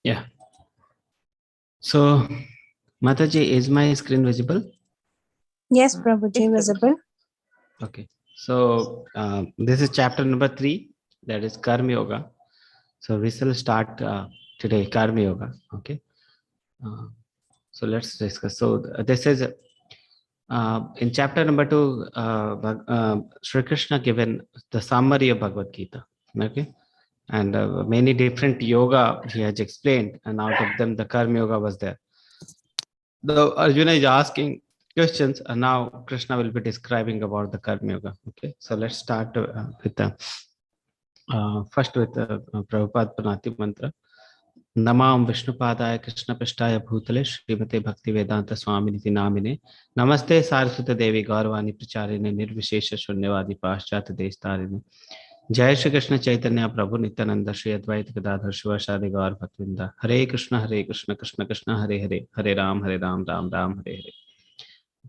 Yeah. So, Mataji, is my screen visible? Yes, Prabhuji, visible. Okay. So, this is chapter number 3, that is Karma Yoga. So, we shall start today Karma Yoga. Okay. So, let's discuss. So, this is in chapter number 2, Sri Krishna given the summary of Bhagavad Gita. Okay. And many different yoga he has explained, and out of them, the Karma Yoga was there. The Arjuna is asking questions, and now Krishna will be describing about the Karma Yoga. Okay, so let's start with the first with the Prabhupada Pranati mantra. Namam Vishnupadaya Krishna Pishtaya Bhutale Srimate Bhakti Vedanta Swaminiti Namine Namaste Saraswati Devi Gaurvani Pracharine Nirvishesha Shunyavadi Paschat Deshtarine Jai Shri Krishna Chaitanya Prabhu Nityananda Shri Advaita Gadadhar Shivasadi Gaur Bhaktinda Hare Krishna Krishna Krishna Hare Hare Hare Ram Ram Hare Hare.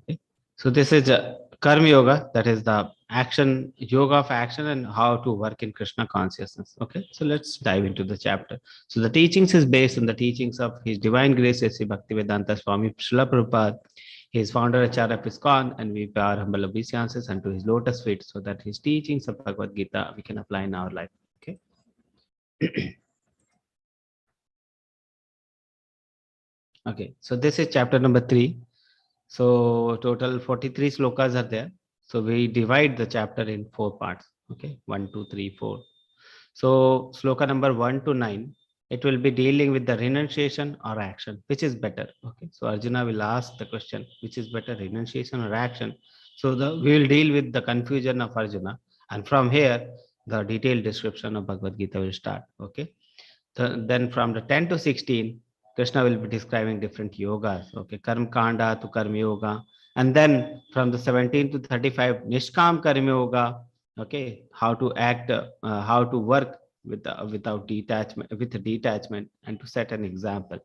Okay. So this is Karma Yoga, that is the action, yoga of action and how to work in Krishna consciousness. Okay, so let's dive into the chapter. So the teachings is based on the teachings of His Divine Grace Sri Bhaktivedanta Swami Srila Prabhupada. He is founder Acharya of ISKCON, and we pay our humble obeisances unto his lotus feet, so that his teachings of Bhagavad Gita we can apply in our life. Okay. Okay, so this is chapter number 3. So total 43 slokas are there. So we divide the chapter in 4 parts. Okay, 1, 2, 3, 4. So sloka number 1 to 9, it will be dealing with the renunciation or action, which is better. Okay, so Arjuna will ask the question, which is better, renunciation or action? So we will deal with the confusion of Arjuna, and from here the detailed description of Bhagavad Gita will start. Okay, then from the 10 to 16, Krishna will be describing different yogas. Okay, Karma Kanda to Karma Yoga, and then from the 17 to 35, Nishkam Karma Yoga. Okay, how to act, how to work without detachment, with detachment, and to set an example.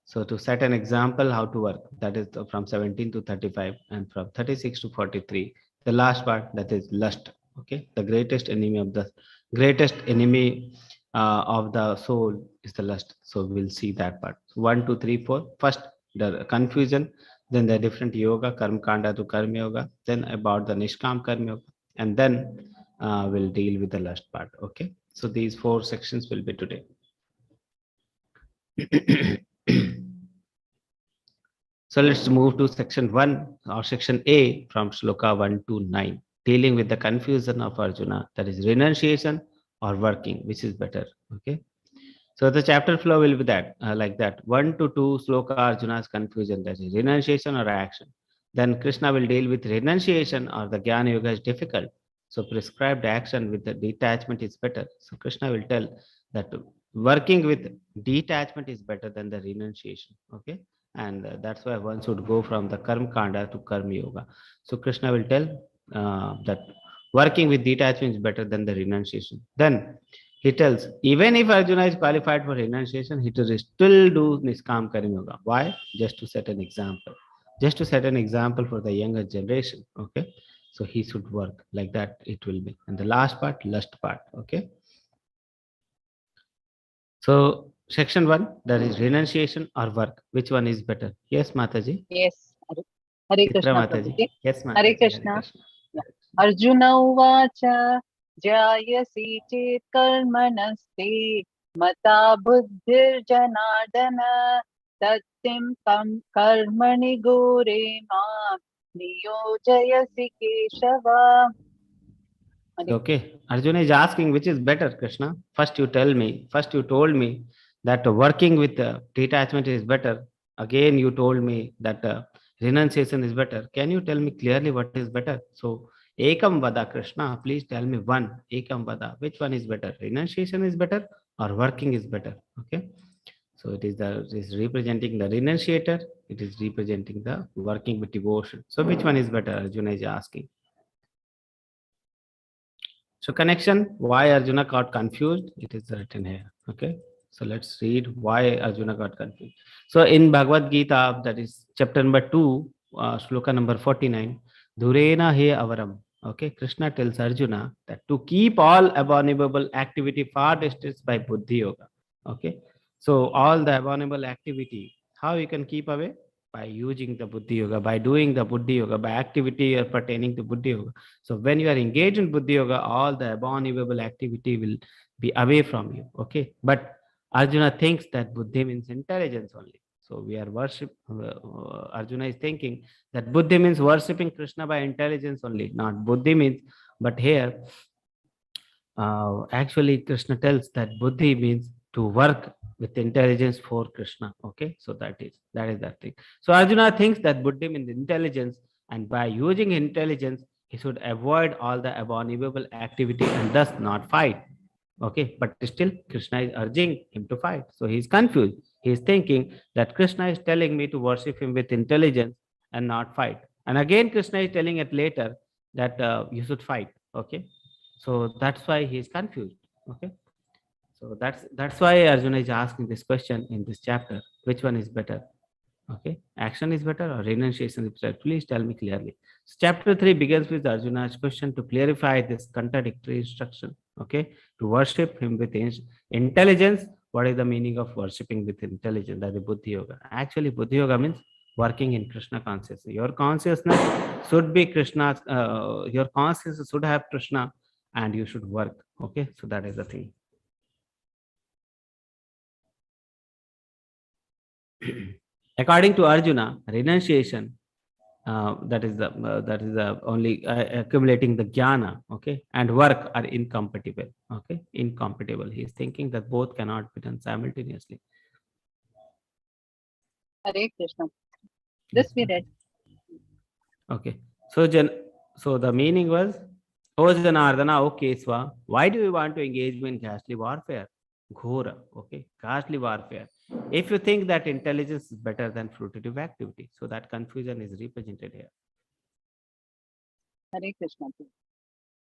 So to set an example, how to work, that is from 17 to 35, and from 36 to 43, the last part, that is lust. Okay, the greatest enemy of the soul is the lust. So we'll see that part. 1, 2, 3, 4. First, the confusion, then the different yoga, Karma Kanda to Karma Yoga, then about the Nishkam Karma Yoga, and then we'll deal with the last part. Okay, so these 4 sections will be today. So let's move to section 1 or section A from sloka 1 to 9, dealing with the confusion of Arjuna, that is renunciation or working, which is better. Okay, so the chapter flow will be that like that. 1 to 2 sloka Arjuna's confusion, that is renunciation or action. Then Krishna will deal with renunciation or the Jnana Yoga is difficult. So prescribed action with the detachment is better. So Krishna will tell that working with detachment is better than the renunciation. Okay, and that's why one should go from the Karma Kanda to Karma Yoga. So Krishna will tell that working with detachment is better than the renunciation. Then he tells, even if Arjuna is qualified for renunciation, he will still do Niskam Karma Yoga. Why? Just to set an example. Just to set an example for the younger generation. Okay, so he should work like that. It will be. And the last part, lust part. Okay. So section 1, that is renunciation or work. Which one is better? Yes, Mataji. Yes. Hare Chitra Krishna Mataji. Prabhuji. Yes, Mataji. Hare Krishna. Arjuna uvacha jayasi chet karmanaste mata buddhir janardana tatim karmani gore ma niyojayasi keshava. Okay, Arjuna is asking which is better, Krishna. First you told me that working with detachment is better. Again you told me that renunciation is better. Can you tell me clearly what is better? So Ekam Vada, Krishna, please tell me one. Ekam Vada, which one is better? Renunciation is better or working is better? Okay, so it is representing the renunciator. It is representing the working with devotion. So which one is better? Arjuna is asking. So connection, why Arjuna got confused, it is written here. Okay, so let's read why Arjuna got confused. So in Bhagavad Gita, that is chapter number 2, sloka number 49, Dhurena he avaram. Okay, Krishna tells Arjuna that to keep all abominable activity far distance by buddhi yoga. Okay, So all the abominable activity, how you can keep away? By using the Buddhi Yoga, by doing the Buddhi Yoga, by activity or pertaining to Buddhi Yoga. So when you are engaged in Buddhi Yoga, all the abominable activity will be away from you. Okay. But Arjuna thinks that Buddhi means intelligence only. So we are Arjuna is thinking that Buddhi means worshipping Krishna by intelligence only, not Buddhi means. But here, actually, Krishna tells that Buddhi means to work with intelligence for Krishna. Okay, so that is that thing. So Arjuna thinks that Buddhi means intelligence, and by using intelligence, he should avoid all the abominable activity and thus not fight. Okay, but still Krishna is urging him to fight. So he is confused. He is thinking that Krishna is telling me to worship him with intelligence and not fight. And again, Krishna is telling it later that you should fight. Okay, so that's why he is confused. Okay, so that's why Arjuna is asking this question in this chapter: which one is better? Okay, action is better or renunciation is better? Please tell me clearly. So chapter 3 begins with Arjuna's question to clarify this contradictory instruction. Okay, to worship him with intelligence. What is the meaning of worshipping with intelligence? That is Buddhi Yoga. Actually, Buddhi Yoga means working in Krishna consciousness. Your consciousness should be Krishna. Your consciousness should have Krishna, and you should work. Okay, so that is the thing. According to Arjuna, renunciation, that is the only accumulating the jnana, okay, and work are incompatible. Okay, incompatible. He is thinking that both cannot be done simultaneously. Hare Krishna. This we read. Okay, so so the meaning was, O Janardana, O Keswa, why do you want to engage me in ghastly warfare? Ghora, okay, ghastly warfare. If you think that intelligence is better than fruitive activity, so that confusion is represented here. Hare Krishna.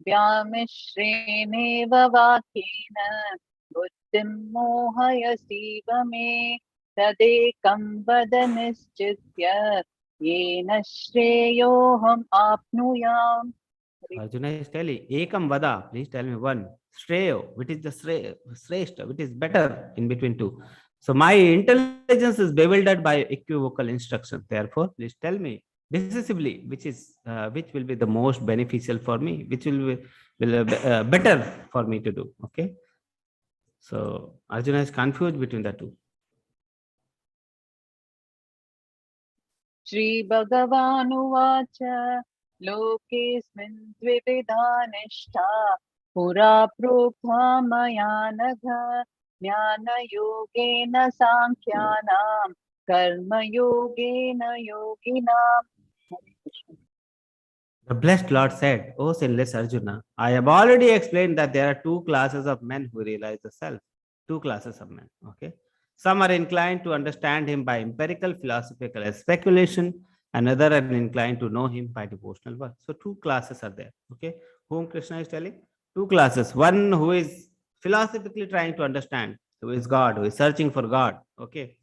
Vyamishrenev vakena buddhim mohayasiva me tadekam vada nischitya yena shreyoham apnuyam. Arjuna is telling, Ekam Vada, please tell me one. Shreyo, which is the Shreshta, which is better in between two. So my intelligence is bewildered by equivocal instruction. Therefore, please tell me decisively which will be the most beneficial for me, which will better for me to do. Okay. So Arjuna is confused between the two. Shri Bhagavanuvacha Lokesmin dvividha nishtha pura prokta maya nagha jnana yogena sankhyanam karma yogena yoginam. The blessed Lord said, O sinless Arjuna, I have already explained that there are two classes of men who realize the self. Two classes of men. Okay. Some are inclined to understand him by empirical philosophical speculation, another are inclined to know him by devotional work. So two classes are there. Okay. Whom Krishna is telling? Two classes. One who is philosophically trying to understand who is God, who is searching for God. Okay.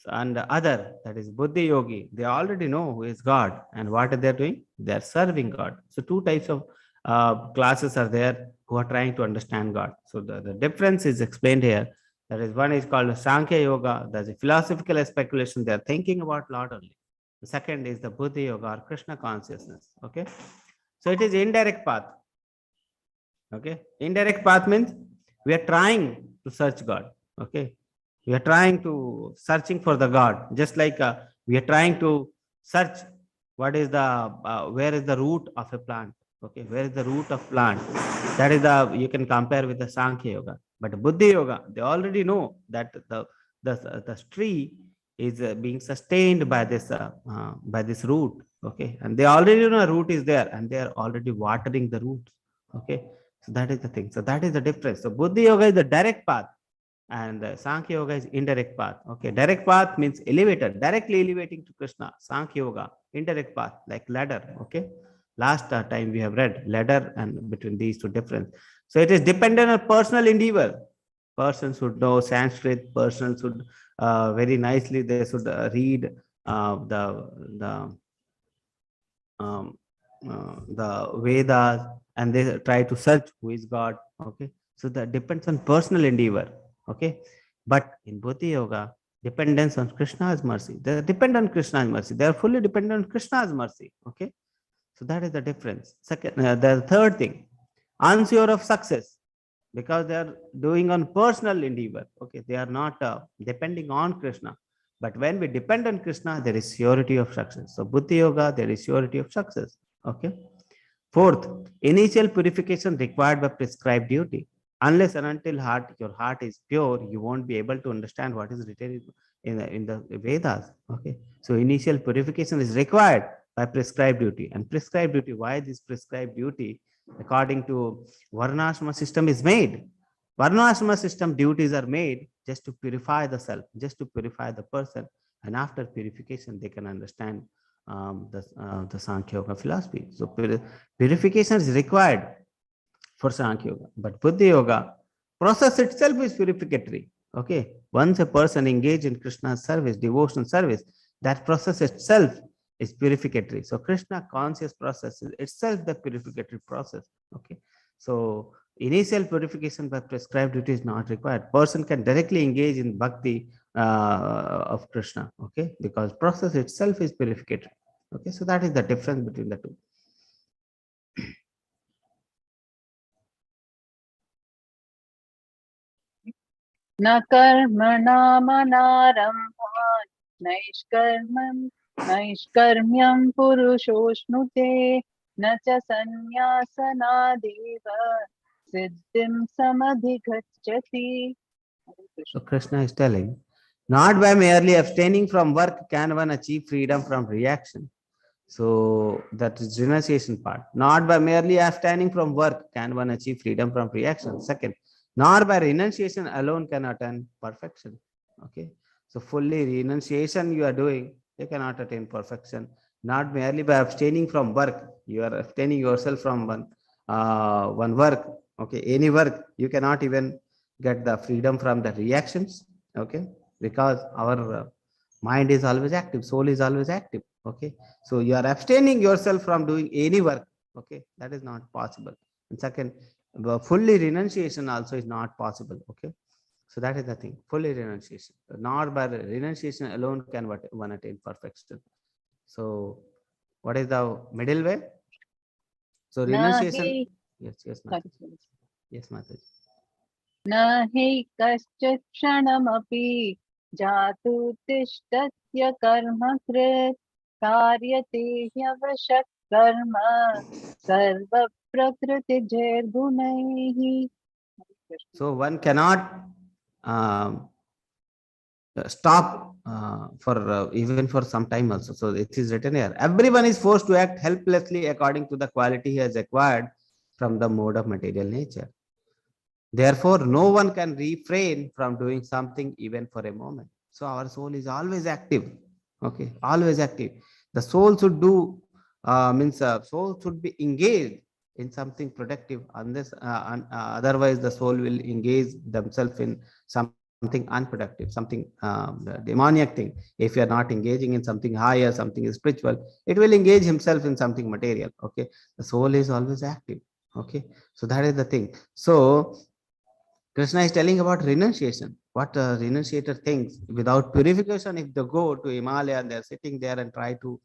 And the other, that is Buddhi Yogi, they already know who is God and what are they doing? They are serving God. So two types of classes are there who are trying to understand God. So the difference is explained here. That is, one is called Sankhya Yoga. That's a philosophical speculation. They are thinking about Lord only. The second is the Buddhi Yoga or Krishna consciousness. Okay. So it is indirect path. Okay. Indirect path means we are trying to search God. Okay. We are trying to searching for the God, just like we are trying to search what is the where is the root of a plant. Okay, where is the root of plant? That is the you can compare with the Sankhya Yoga. But Buddhi Yoga, they already know that the tree is being sustained by this root. Okay, and they already know a root is there, and they are already watering the roots. Okay, so that is the thing. So that is the difference. So Buddhi Yoga is the direct path, and Sankhya Yoga is indirect path. Okay, direct path means elevated, directly elevating to Krishna. Sankhya Yoga, indirect path, like ladder. Okay, last time we have read ladder, and between these two difference. So it is dependent on personal endeavor. Person should know Sanskrit. Person should very nicely they should read the Vedas, and they try to search who is God. Okay, so that depends on personal endeavor. Okay, But in Bhuti Yoga, dependence on Krishna's mercy. They depend on Krishna's mercy. They are fully dependent on Krishna's mercy. Okay. So that is the difference. Second, the third thing, unsure of success, because they are doing on personal endeavor. Okay. They are not depending on Krishna. But when we depend on Krishna, there is surety of success. So Bhuti Yoga, there is surety of success. Okay. Fourth, initial purification required by prescribed duty. Unless and until your heart is pure, you won't be able to understand what is written in the Vedas. Okay. So initial purification is required by prescribed duty. And prescribed duty, why this prescribed duty? According to Varnashrama system is made. Varnashrama system duties are made just to purify the self, just to purify the person. And after purification, they can understand the Sankhya Yoga philosophy. So purification is required for Sankhya Yoga. But Buddhi Yoga, process itself is purificatory. Okay. Once a person engaged in Krishna's service, devotional service, that process itself is purificatory. So Krishna conscious process is itself the purificatory process. Okay. So initial purification by prescribed duty is not required. Person can directly engage in bhakti of Krishna. Okay. Because process itself is purificatory. Okay. So that is the difference between the two. न कर्मणामनारम्भान् नैष्कर्म्यं पुरुषोऽश्नुते न च सन्न्यासनादेव सिद्धिं समधिगच्छति. So Krishna is telling, not by merely abstaining from work can one achieve freedom from reaction. So that is renunciation part. Not by merely abstaining from work can one achieve freedom from reaction. Second, nor by renunciation alone can attain perfection. Okay. So fully renunciation you are doing, you cannot attain perfection. Not merely by abstaining from work, you are abstaining yourself from one work. Okay, any work, you cannot even get the freedom from the reactions. Okay, because our mind is always active, soul is always active. Okay, so you are abstaining yourself from doing any work. Okay, that is not possible. And second, fully renunciation also is not possible. Okay, so that is the thing, fully renunciation. Not by renunciation alone can one attain perfection. So what is the middle way? So न renunciation. हि Yes, Mataji. Yes, Mataji. न हि कश्चित् क्षणमपि जातु तिष्ठत्य कर्मकृत् कार्यते ह्यवशः कर्म सर्वप्रकृतिजैर्गुणैः. So one cannot stop for even for some time also. So it is written here, everyone is forced to act helplessly according to the quality he has acquired from the mode of material nature. Therefore, no one can refrain from doing something even for a moment. So our soul is always active. Okay, always active. The soul should do soul should be engaged in something productive. Unless otherwise, the soul will engage themselves in something unproductive, something demoniac thing. If you are not engaging in something higher, something spiritual, it will engage himself in something material. Okay, the soul is always active. Okay, so that is the thing. So Krishna is telling about renunciation. What a renunciator thinks, without purification, if they go to Himalaya and they're sitting there and try to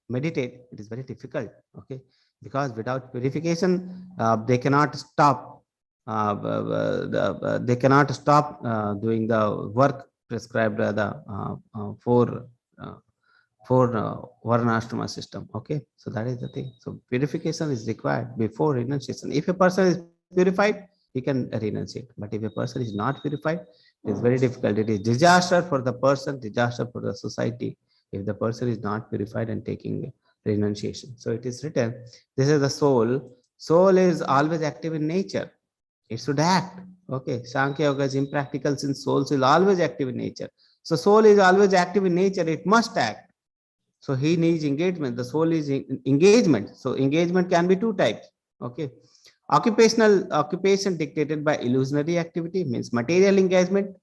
meditate, it is very difficult. Okay, because without purification, they cannot stop. They cannot stop doing the work prescribed by the four Varnashrama system. Okay, so that is the thing. So purification is required before renunciation. If a person is purified, he can renunciate. But if a person is not purified, it is very difficult. It is disaster for the person, disaster for the society, if the person is not purified and taking renunciation. So it is written, this is the soul. Soul is always active in nature. It should act. Okay, Sankhya Yoga is impractical since soul is always active in nature. So soul is always active in nature, it must act. So he needs engagement. The soul is engagement. So engagement can be two types. Okay. Occupation dictated by illusionary activity means material engagement.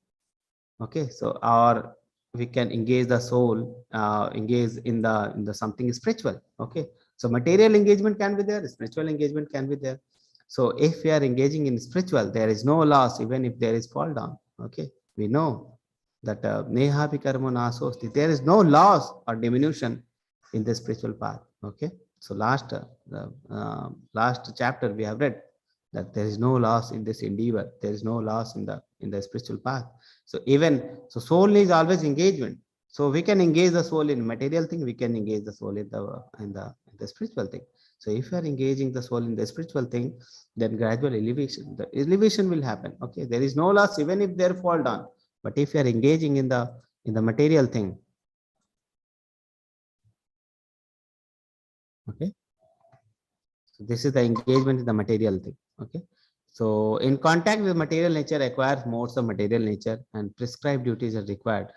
Okay. So or we can engage the soul, engage in the something spiritual. Okay. So material engagement can be there, spiritual engagement can be there. So if we are engaging in spiritual, there is no loss even if there is fall down. Okay. We know that neha karmo nasosti. There is no loss or diminution in the spiritual path. Okay. So last chapter we have read that there is no loss in this endeavor. There is no loss in the spiritual path. So soul is always engagement. So we can engage the soul in material thing. We can engage the soul in the spiritual thing. So if you are engaging the soul in the spiritual thing, then gradual elevation, the elevation will happen. Okay, there is no loss even if they fall down. But if you are engaging in the material thing, okay, so this is the engagement in the material thing. Okay, so in contact with material nature acquires modes of material nature, and prescribed duties are required.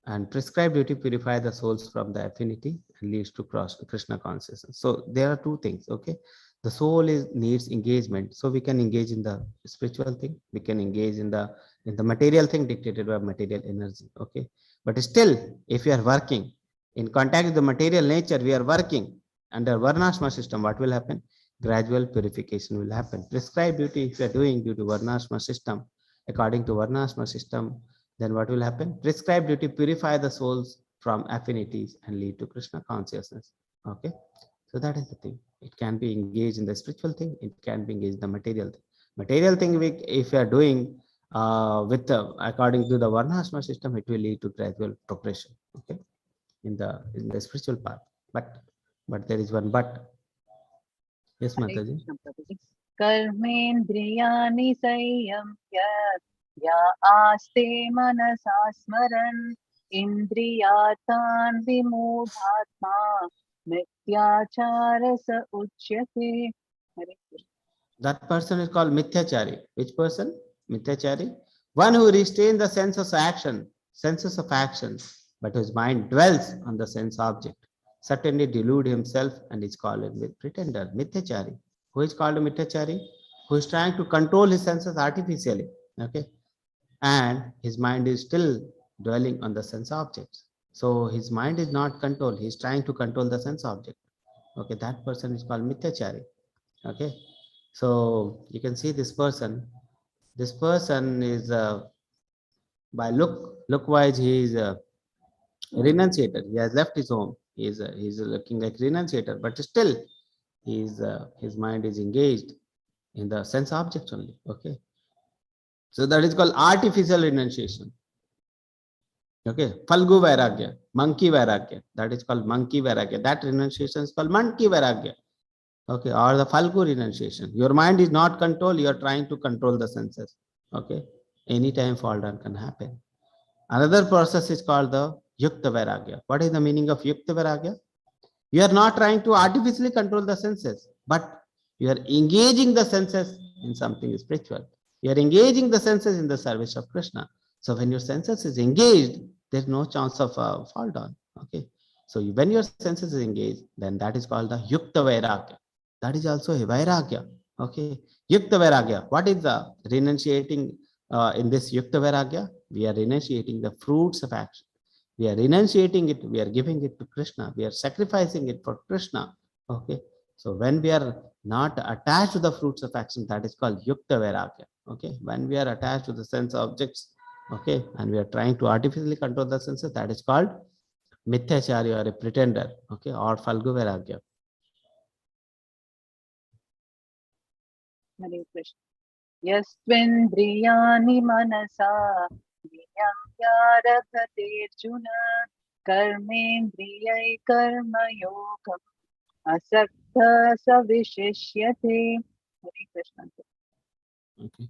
And prescribed duty purify the souls from the affinity and leads to Krishna consciousness. So there are two things. Okay, the soul needs engagement, so we can engage in the spiritual thing. We can engage in the material thing dictated by material energy. Okay, but still, if we are working in contact with the material nature, we are working under Varnashma system. What will happen? Gradual purification will happen. Prescribed duty, if you are doing due to Varnashma system, according to Varnashma system, then what will happen? Prescribed duty purify the souls from affinities and lead to Krishna consciousness. Okay, so that is the thing. It can be engaged in the spiritual thing. It can be engaged in the material thing. Material thing, if you are doing according to the Varnashma system, it will lead to gradual progression. Okay, in the spiritual path. But there is one but. Yes, Hare Mataji. Krishna, Prabhuji. कर्मेन्द्रियाणि संयम्य या आस्ते मनसा स्मरन् इन्द्रियार्थान् विमूढात्मा मिथ्याचार स उच्यते. हरे Krishna. That person is called Mithyachari. Which person? Mithyachari. One who restrains the senses of action, but whose mind dwells on the sense object. Certainly delude himself and is called a pretender. Mithyachari. Who is called a Mithyachari? Who is trying to control his senses artificially. Okay. And his mind is still dwelling on the sense objects. So his mind is not controlled. He is trying to control the sense object. Okay. That person is called Mithyachari. Okay. So you can see this person. This person is by look wise he is a renunciator. He has left his home. He's looking like renunciator, but still his mind is engaged in the sense objects only. Okay, so that is called artificial renunciation. Okay, Falgu Vairagya, monkey Vairagya. That is called monkey Vairagya. That renunciation is called monkey Vairagya. Okay, or the Falgu renunciation. Your mind is not controlled, you are trying to control the senses. Okay, anytime fall down can happen. Another process is called the Yukta Vairagya. What is the meaning of Yukta Vairagya? You are not trying to artificially control the senses, but you are engaging the senses in something spiritual. You are engaging the senses in the service of Krishna. So when your senses is engaged, there's no chance of fall down. Okay, so when your senses is engaged, then that is called the Yukta Vairagya. That is also a Vairagya. Okay, Yukta Vairagya. What is the renunciating in this Yukta Vairagya? We are renunciating the fruits of action. We are renunciating it. We are giving it to Krishna. We are sacrificing it for Krishna. Okay, so when we are not attached to the fruits of action, that is called Yukta Vairagya. Okay, when we are attached to the sense objects, okay, and we are trying to artificially control the senses, that is called Mithyachari or a pretender. Okay, or Falgu Vairagya. Hare Krishna. यस्त्वेन्द्रियाणि मनसा नियम्यारभते अर्जुन कर्मेन्द्रियै कर्मयोगम् असक्तः स विशिष्यते. Hare Krishna. Okay.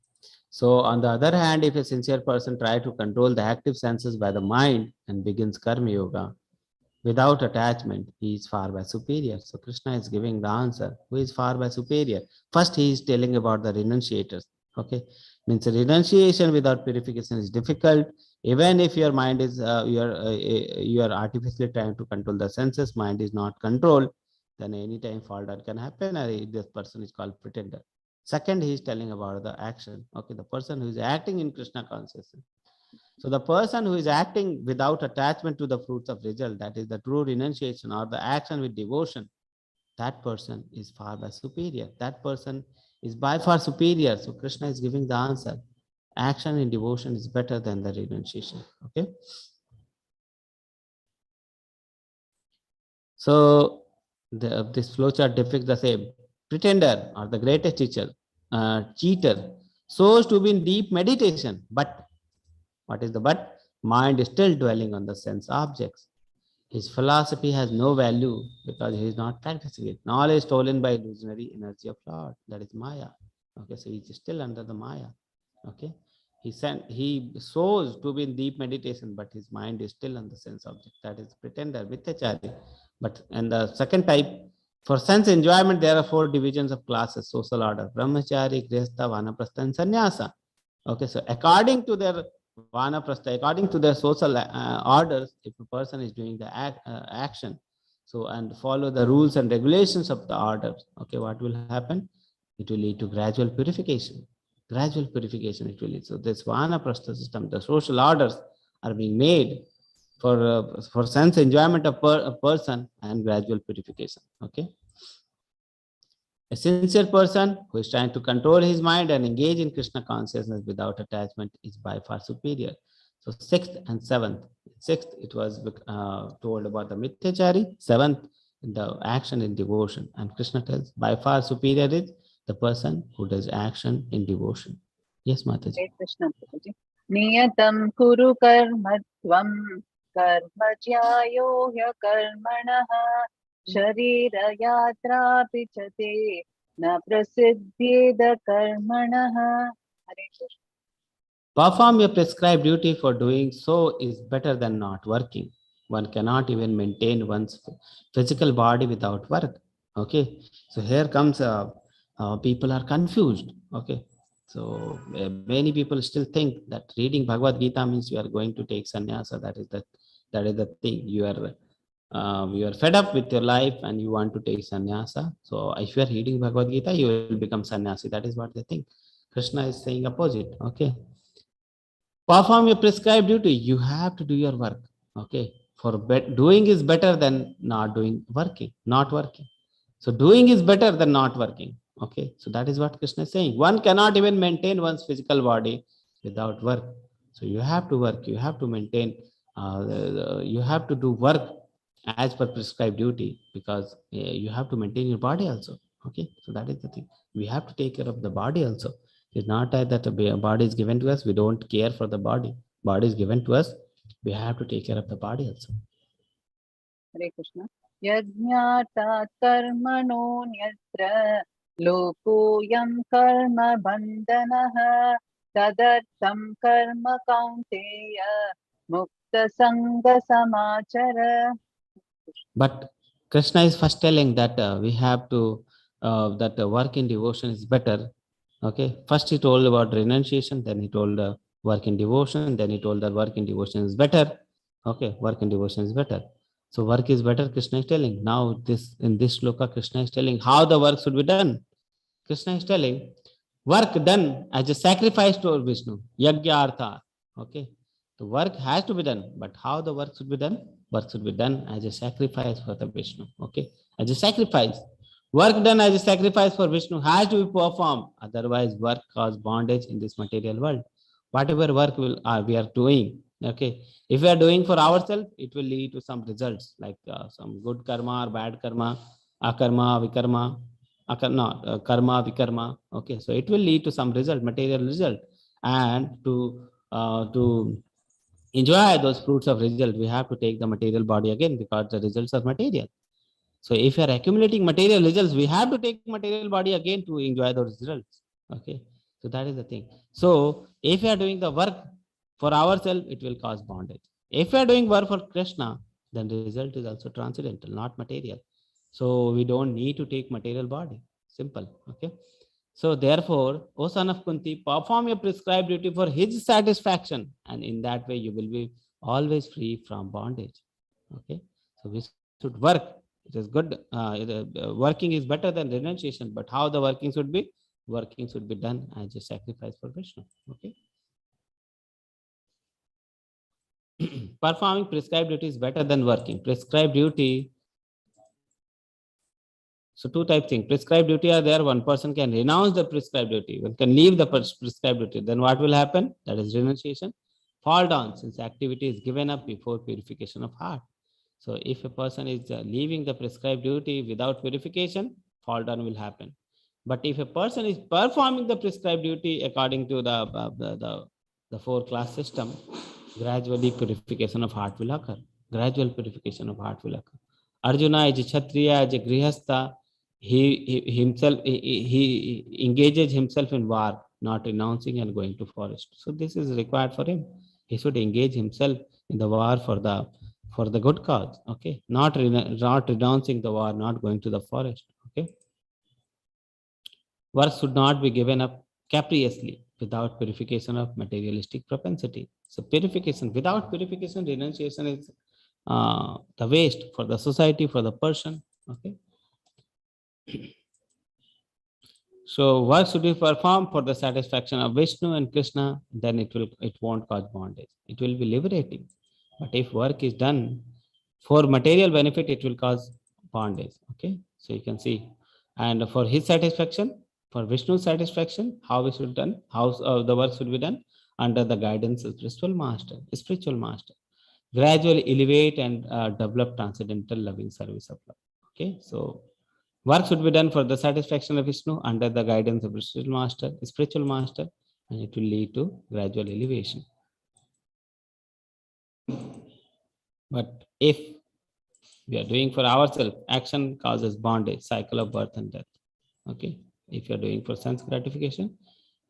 So on the other hand, if a sincere person tries to control the active senses by the mind and begins karma yoga without attachment, he is far by superior. So Krishna is giving the answer. Who is far by superior? First, he is telling about the renunciators. Okay, means renunciation without purification is difficult. Even if your mind is you are artificially trying to control the senses, mind is not controlled, then anytime fall down can happen. This person is called pretender. Second, he is telling about the action. Okay, the person who is acting in Krishna consciousness. So the person who is acting without attachment to the fruits of result, that is the true renunciation or the action with devotion, that person is far by superior. That person is by far superior. So Krishna is giving the answer. action in devotion is better than the renunciation. Okay. So this flowchart depicts the same. Pretender or the greatest teacher, cheater, shows to be in deep meditation. But what is the but? Mind is still dwelling on the sense objects. His philosophy has no value because he is not practicing it. Knowledge stolen by illusionary energy of Lord. That is Maya. Okay, so he is still under the Maya. Okay. He shows to be in deep meditation, but his mind is still on the sense object. That is pretender, Mityachari. But and the second type, for sense enjoyment, there are 4 divisions of classes, social order: Brahmachari, Grihastha, Vanaprastha, and Sannyasa. Okay, so according to their Vanaprastha, according to their social orders, if a person is doing the action, so and follow the rules and regulations of the orders, okay, what will happen? It will lead to gradual purification. Gradual purification it will lead. So this Vanaprastha system, the social orders are being made for sense enjoyment of a person and gradual purification. Okay. A sincere person who is trying to control his mind and engage in Krishna consciousness without attachment is by far superior. So sixth and seventh. Sixth, it was told about the Mithyachari. Seventh, the action in devotion. And Krishna tells, by far superior is the person who does action in devotion. Yes, Mataji. Hare Krishna, Prabhuji. Niyatam kuru karma tvam karma jyayo hya karmanaha sharira yatra pichate na prasiddhyeda karmanaha. Hare Krishna. Perform your prescribed duty, for doing so is better than not working. One cannot even maintain one's physical body without work. Okay, so here comes people are confused. Okay, so many people still think that reading Bhagavad Gita means you are going to take sannyasa. That is the thing. You are fed up with your life and you want to take sannyasa. So if you are reading Bhagavad Gita, you will become sannyasi. That is what they think. Krishna is saying opposite. Okay. Perform your prescribed duty. You have to do your work. Okay. For doing is better than not doing working, not working. So doing is better than not working. Okay. So that is what Krishna is saying. One cannot even maintain one's physical body without work. So you have to work. You have to maintain. You have to do work as per prescribed duty because you have to maintain your body also. Okay. So that is the thing. We have to take care of the body also. It's not that a body is given to us, we don't care for the body. Body is given to us, we have to take care of the body also. Hare Krishna. Yajnata karmano nyatra lokoyam karma bandhanaha tadartam karma kaunteya mukta sanga samachara. But Krishna is first telling that we have to, that work in devotion is better. Okay, first he told about renunciation, then he told work in devotion, then he told that work in devotion is better. Okay, work in devotion is better. So work is better, Krishna is telling. Now this in this shloka, Krishna is telling how the work should be done. Krishna is telling work done as a sacrifice to Vishnu, yajna artha. Okay, the work has to be done, but how the work should be done? Work should be done as a sacrifice for the Vishnu. Okay, as a sacrifice. Work done as a sacrifice for Vishnu has to be performed. Otherwise, work causes bondage in this material world. Whatever work we are doing, okay, if we are doing for ourselves, it will lead to some results like some good karma or bad karma, akarma, vikarma, karma, vikarma. Okay, so it will lead to some result, material result, and to enjoy those fruits of result, we have to take the material body again because the results are material. So if you are accumulating material results, we have to take material body again to enjoy those results. Okay. So that is the thing. So if you are doing the work for ourselves, it will cause bondage. If you are doing work for Krishna, then the result is also transcendental, not material. So we don't need to take material body. Simple. Okay. So therefore, O son of Kunti, perform your prescribed duty for his satisfaction, and in that way you will be always free from bondage. Okay. So we should work. It is good. Working is better than renunciation, but how the working should be? Working should be done as a sacrifice for Vishnu. Okay. Performing prescribed duty is better than working. Prescribed duty So two type thing, prescribed duty are there. One person can renounce the prescribed duty, one can leave the prescribed duty. Then what will happen? That is renunciation. Fall down, since activity is given up before purification of heart. So if a person is leaving the prescribed duty without purification, fall down will happen. But if a person is performing the prescribed duty according to the four class system, gradually purification of heart will occur. Gradual purification of heart will occur. Arjuna is a Kshatriya, as a Grihastha, he engages himself in war, not renouncing and going to forest. So this is required for him. He should engage himself in the war for the good cause. Okay, not renouncing the war, not going to the forest. Okay, work should not be given up capriciously without purification of materialistic propensity. So purification, without purification, renunciation is the waste for the society, for the person. Okay. So work should be performed for the satisfaction of Vishnu and Krishna, then it won't cause bondage. It will be liberating. But if work is done for material benefit, it will cause bondage. Okay. So you can see. And for his satisfaction, for Vishnu's satisfaction, how we should done, how the work should be done under the guidance of spiritual master. Gradually elevate and develop transcendental loving service of love. Okay. So work should be done for the satisfaction of Vishnu under the guidance of spiritual master, and it will lead to gradual elevation. But if we are doing for ourselves, action causes bondage, cycle of birth and death. Okay. If you are doing for sense gratification,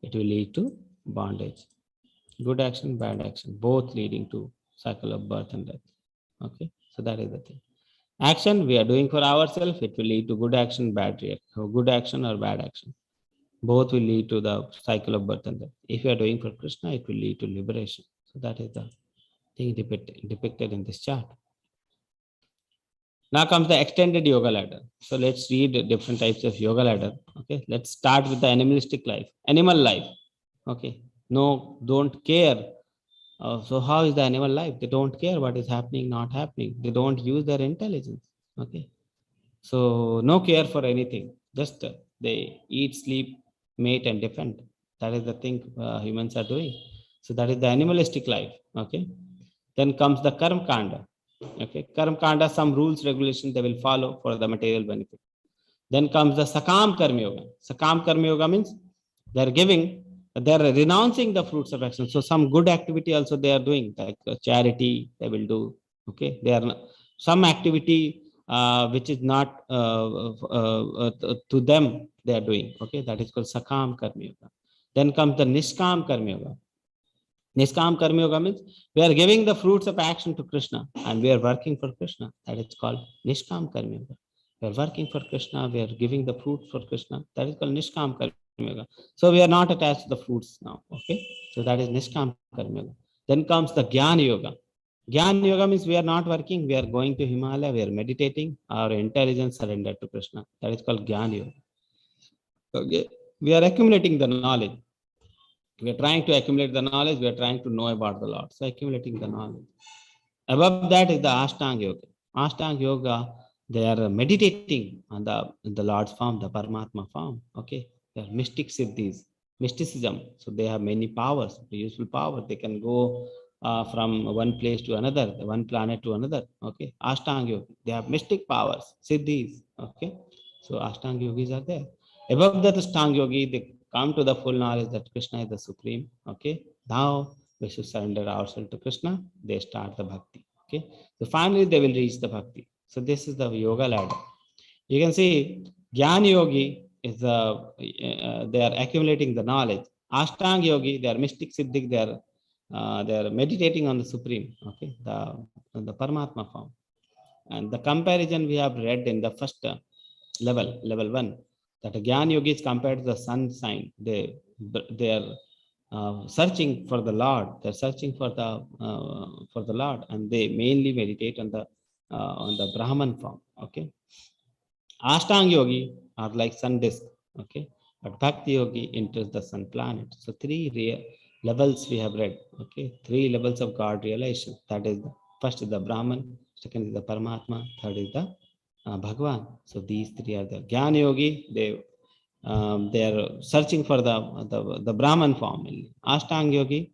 it will lead to bondage. Good action, bad action, both leading to cycle of birth and death. Okay. So that is the thing. Action we are doing for ourselves, it will lead to good action, good action or bad action. Both will lead to the cycle of birth and death. If you are doing for Krishna, it will lead to liberation. So that is the thing depicted in this chart. Now comes the extended yoga ladder. So let's read different types of yoga ladder. Okay, let's start with the animalistic life, animal life. Okay, no, don't care. So how is the animal life? They don't care what is happening, not happening. They don't use their intelligence. Okay, so no care for anything. Just they eat, sleep, mate, and defend. That is the thing humans are doing. So that is the animalistic life. Okay. Then comes the karma kanda. Okay, karma kanda, some rules, regulations they will follow for the material benefit. Then comes the sakam karma yoga. Sakam karma yoga means they are renouncing the fruits of action. So some good activity also they are doing, like charity they will do. Okay, they are some activity which is not to them they are doing. Okay, that is called sakam karma yoga. Then comes the nishkam karma yoga. Niskam Karma Yoga means we are giving the fruits of action to Krishna and we are working for Krishna. That is called Nishkam Karma Yoga. We are working for Krishna, we are giving the fruits for Krishna. That is called Nishkam Karma Yoga. So we are not attached to the fruits now. Okay. So that is Nishkam Karma Yoga. Then comes the Jnana Yoga. Jnana Yoga means we are not working, we are going to Himalaya, we are meditating, our intelligence surrendered to Krishna. That is called Jnana Yoga. Okay. We are accumulating the knowledge. We are trying to accumulate the knowledge. We are trying to know about the Lord. So accumulating the knowledge. Above that is the Ashtanga Yoga. Ashtanga Yoga, they are meditating on the Lord's form, the Paramatma form. Okay. They are mystic siddhis, mysticism. So they have many powers, useful power. They can go from one place to another, one planet to another. Okay. Ashtanga Yoga. They have mystic powers, siddhis. Okay. So Ashtanga Yogis are there. Above that Ashtanga Yogi, they come to the full knowledge that Krishna is the supreme. Okay. Now we should surrender ourselves to Krishna. They start the bhakti. Okay. So finally they will reach the bhakti. So this is the yoga ladder. You can see Jnana Yogi is they are accumulating the knowledge. Ashtanga Yogi, they are mystic siddhik, they are meditating on the supreme. Okay. The Paramatma form. And the comparison we have read in the first level 1, that Jnana Yogi is compared to the sun sign. They are searching for the Lord. They're searching for the Lord, and they mainly meditate on the Brahman form. Okay, Ashtanga Yogi are like sun disk. Okay, but Bhakti Yogi enters the sun planet. So three levels we have read. Okay, 3 levels of God realization. That is first is the Brahman, second is the Paramatma, third is the Bhagavan. So these three are the Jnana Yogi. They are searching for the Brahman form. Ashtanga Yogi,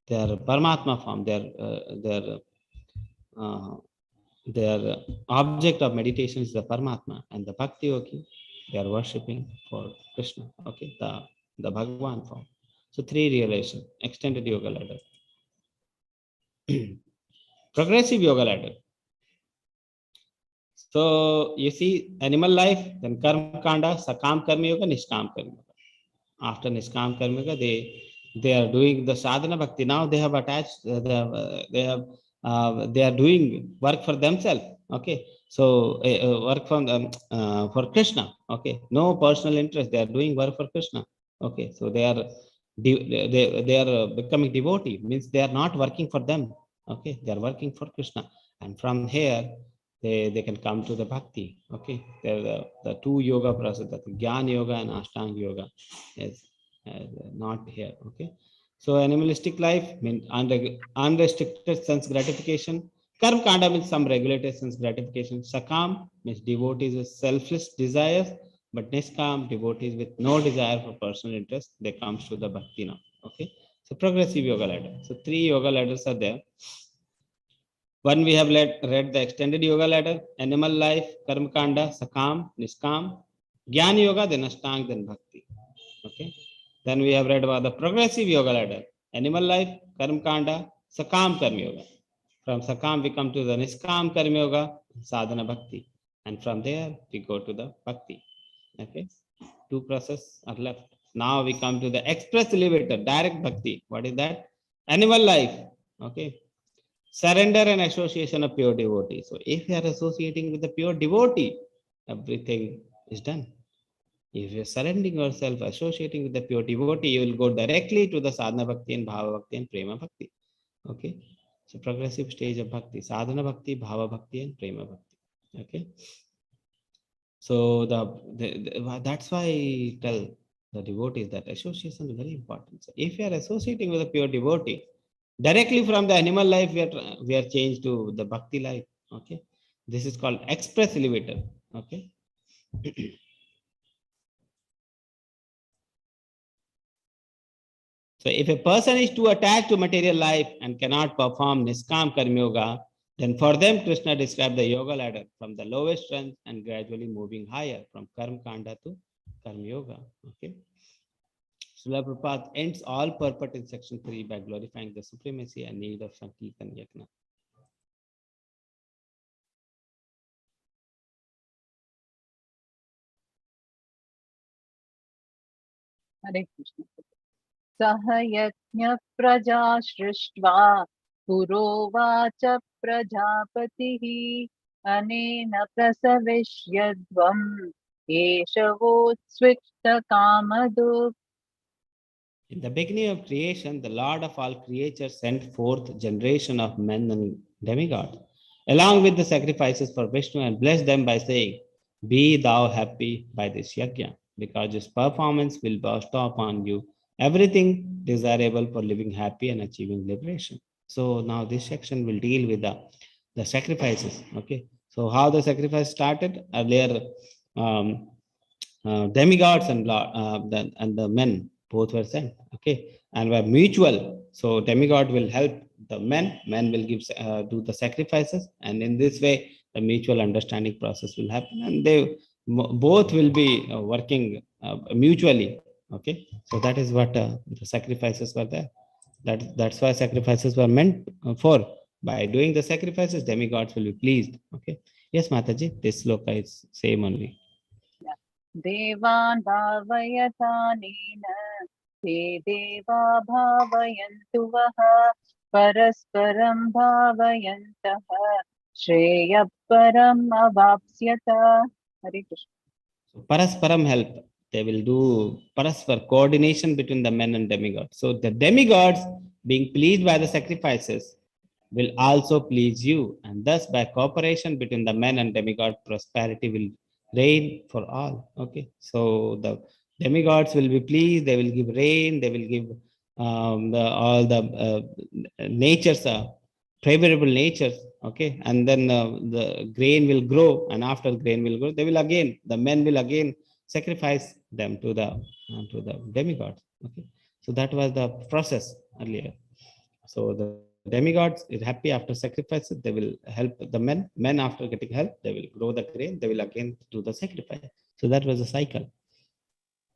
they are Paramatma form. Uh, their object of meditation is the Paramatma, and the Bhakti Yogi, they are worshipping for Krishna. Okay, the Bhagavan form. So three realization, extended yoga ladder. Progressive yoga ladder. So you see animal life, then karma kanda, sakam karma yoga, nishkam karma yoga. After nishkam karma yoga, they are doing the sadhana bhakti. Now they have attached, they are doing work for themselves. Okay, so work for Krishna. Okay, no personal interest. They are doing work for Krishna. Okay, so they are becoming devotee. Means they are not working for them. Okay, they are working for Krishna, and from here they can come to the bhakti. Okay, there are the two yoga process, that Jnana yoga and Ashtanga yoga is not here. Okay, so animalistic life means unrestricted sense gratification. Karma kanda means some regulated sense gratification. Sakam means devotees with selfless desires, but niskam, devotees with no desire for personal interest, they comes to the bhakti now. Okay, so progressive yoga ladder. So three yoga ladders are there. One, we have read the extended yoga ladder, animal life, karma kanda, sakam, niskam, jnana yoga, then ashtanga, then bhakti. Okay. Then we have read about the progressive yoga ladder, animal life, karma kanda, sakam karma yoga. From sakam we come to the niskam karma yoga, sadhana bhakti. And from there we go to the bhakti. Okay. Two processes are left. Now we come to the express elevator, direct bhakti. What is that? Animal life. Okay. Surrender and association of pure devotee. So if you are associating with the pure devotee, everything is done. If you are surrendering yourself, associating with the pure devotee, you will go directly to the sadhana bhakti and bhava bhakti and prema bhakti. Okay. So progressive stage of bhakti, sadhana bhakti, bhava bhakti and prema bhakti. Okay. So that's why I tell the devotees that association is very important. So if you are associating with a pure devotee, directly from the animal life, we are changed to the bhakti life. Okay, this is called express elevator. Okay. So if a person is too attached to material life and cannot perform niskam karma yoga, then for them Krishna described the yoga ladder from the lowest strength and gradually moving higher from karma kanda to karma yoga. Okay. Srila Prabhupada ends all purport in section 3 by glorifying the supremacy and need of Sankirtan Yajna. Hare Krishna. Sahayajna praja shrishva purovacha prajapatihi anena prasavishyadvam eshavot kamaduk. In the beginning of creation, the Lord of all creatures sent forth generation of men and demigods, along with the sacrifices for Vishnu, and blessed them by saying, "Be thou happy by this yajna, because this performance will bestow upon you everything desirable for living happy and achieving liberation." So now this section will deal with the sacrifices. Okay. So how the sacrifice started earlier, um, demigods and the men both were sent. Okay, and were mutual. So demigod will help the men will give do the sacrifices, and in this way the mutual understanding process will happen, and they both will be working mutually. Okay, so that is what the sacrifices were there. That's why sacrifices were meant for. By doing the sacrifices, demigods will be pleased. Okay. Yes, Mataji, this sloka is same only. Devan bhavayatanena te deva bhavayantu vaha parasparam bhavayantaha shreya param avapsyata. Hare Krishna. So parasparam help. They will do paraspar coordination between the men and demigods. So the demigods being pleased by the sacrifices will also please you. And thus by cooperation between the men and demigod, prosperity will reign for all. Okay. So the demigods will be pleased. They will give rain. They will give all the natures favorable nature, okay, and then the grain will grow, and after grain will grow, they will again, the men will again sacrifice them to the demigods, okay. So that was the process earlier. So the demigods is happy after sacrifices, they will help the men after getting help, they will grow the grain, they will again do the sacrifice. So that was the cycle.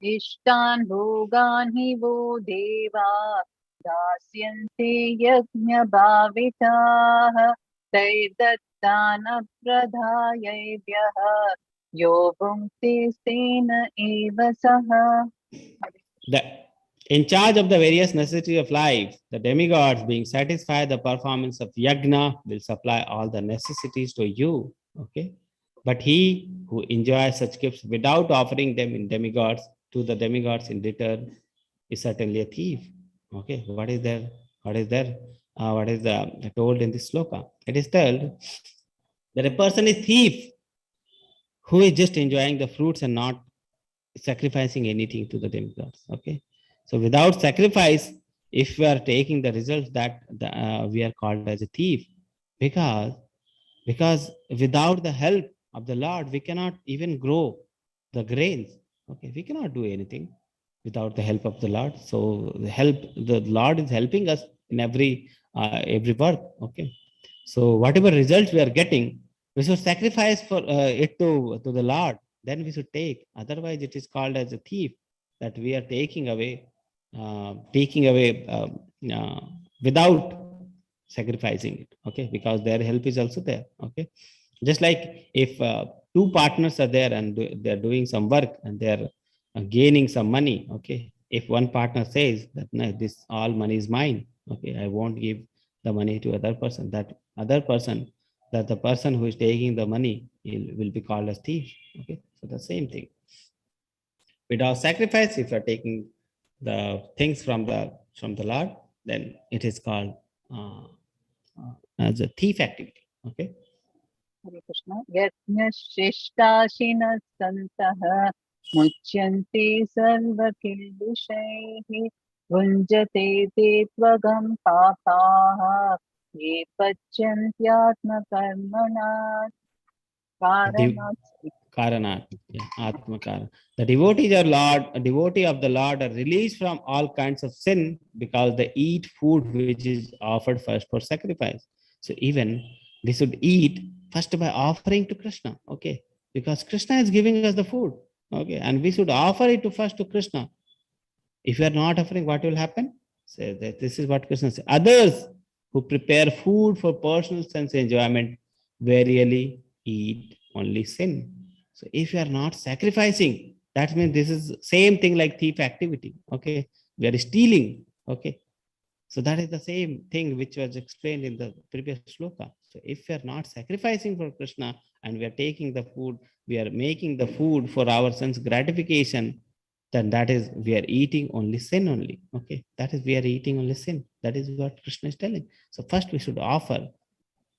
इष्टान् भोगान् हि वो देवा दास्यन्ते यज्ञभाविताः तैर्दत्तानप्रदायैभ्यः यो भुङ्क्ते तेन एव सः. In charge of the various necessities of life, the demigods, being satisfied the performance of yajna, will supply all the necessities to you. Okay. But he who enjoys such gifts without offering them in demigods to the demigods in return is certainly a thief. Okay. What is there? What is there? What is told in this sloka? It is told that a person is thief who is just enjoying the fruits and not sacrificing anything to the demigods. Okay. So without sacrifice, if we are taking the results, that we are called as a thief, because without the help of the Lord, we cannot even grow the grains. Okay, we cannot do anything without the help of the Lord. So the Lord is helping us in every work. Okay, so whatever results we are getting, we should sacrifice for it to the Lord. Then we should take. Otherwise, it is called as a thief, that we are taking away without sacrificing it. Okay, because their help is also there. Okay, just like if two partners are there and they are doing some work and they are gaining some money. Okay, if one partner says that no, this all money is mine. Okay, I won't give the money to other person. That the person who is taking the money will be called as thief. Okay, so the same thing. Without sacrifice, if you are taking the things from the Lord, then it is called as a thief activity. Okay. हरे कृष्ण. यज्ञशिष्टाशिनः सन्तः मुच्यन्ते सर्वकिल्बिषैः भुञ्जते ते त्वगं पापाः ये पच्यन्त्यात्मकर्मणात् कारणात्. Karanat, yeah, Atma Karan. The devotees are a devotee of the Lord are released from all kinds of sin because they eat food which is offered first for sacrifice. So even we should eat first by offering to Krishna. Okay, because Krishna is giving us the food. Okay, and we should offer it first to Krishna. If you are not offering, what will happen? Say that this is what Krishna says. Others who prepare food for personal sense enjoyment verily eat only sin. So if you are not sacrificing, that means this is same thing like thief activity. Okay, we are stealing. Okay, so that is the same thing which was explained in the previous shloka. So if we are not sacrificing for Krishna and we are taking the food, we are making the food for our sense gratification, then that is we are eating only sin only. Okay, that is we are eating only sin. That is what Krishna is telling. So first we should offer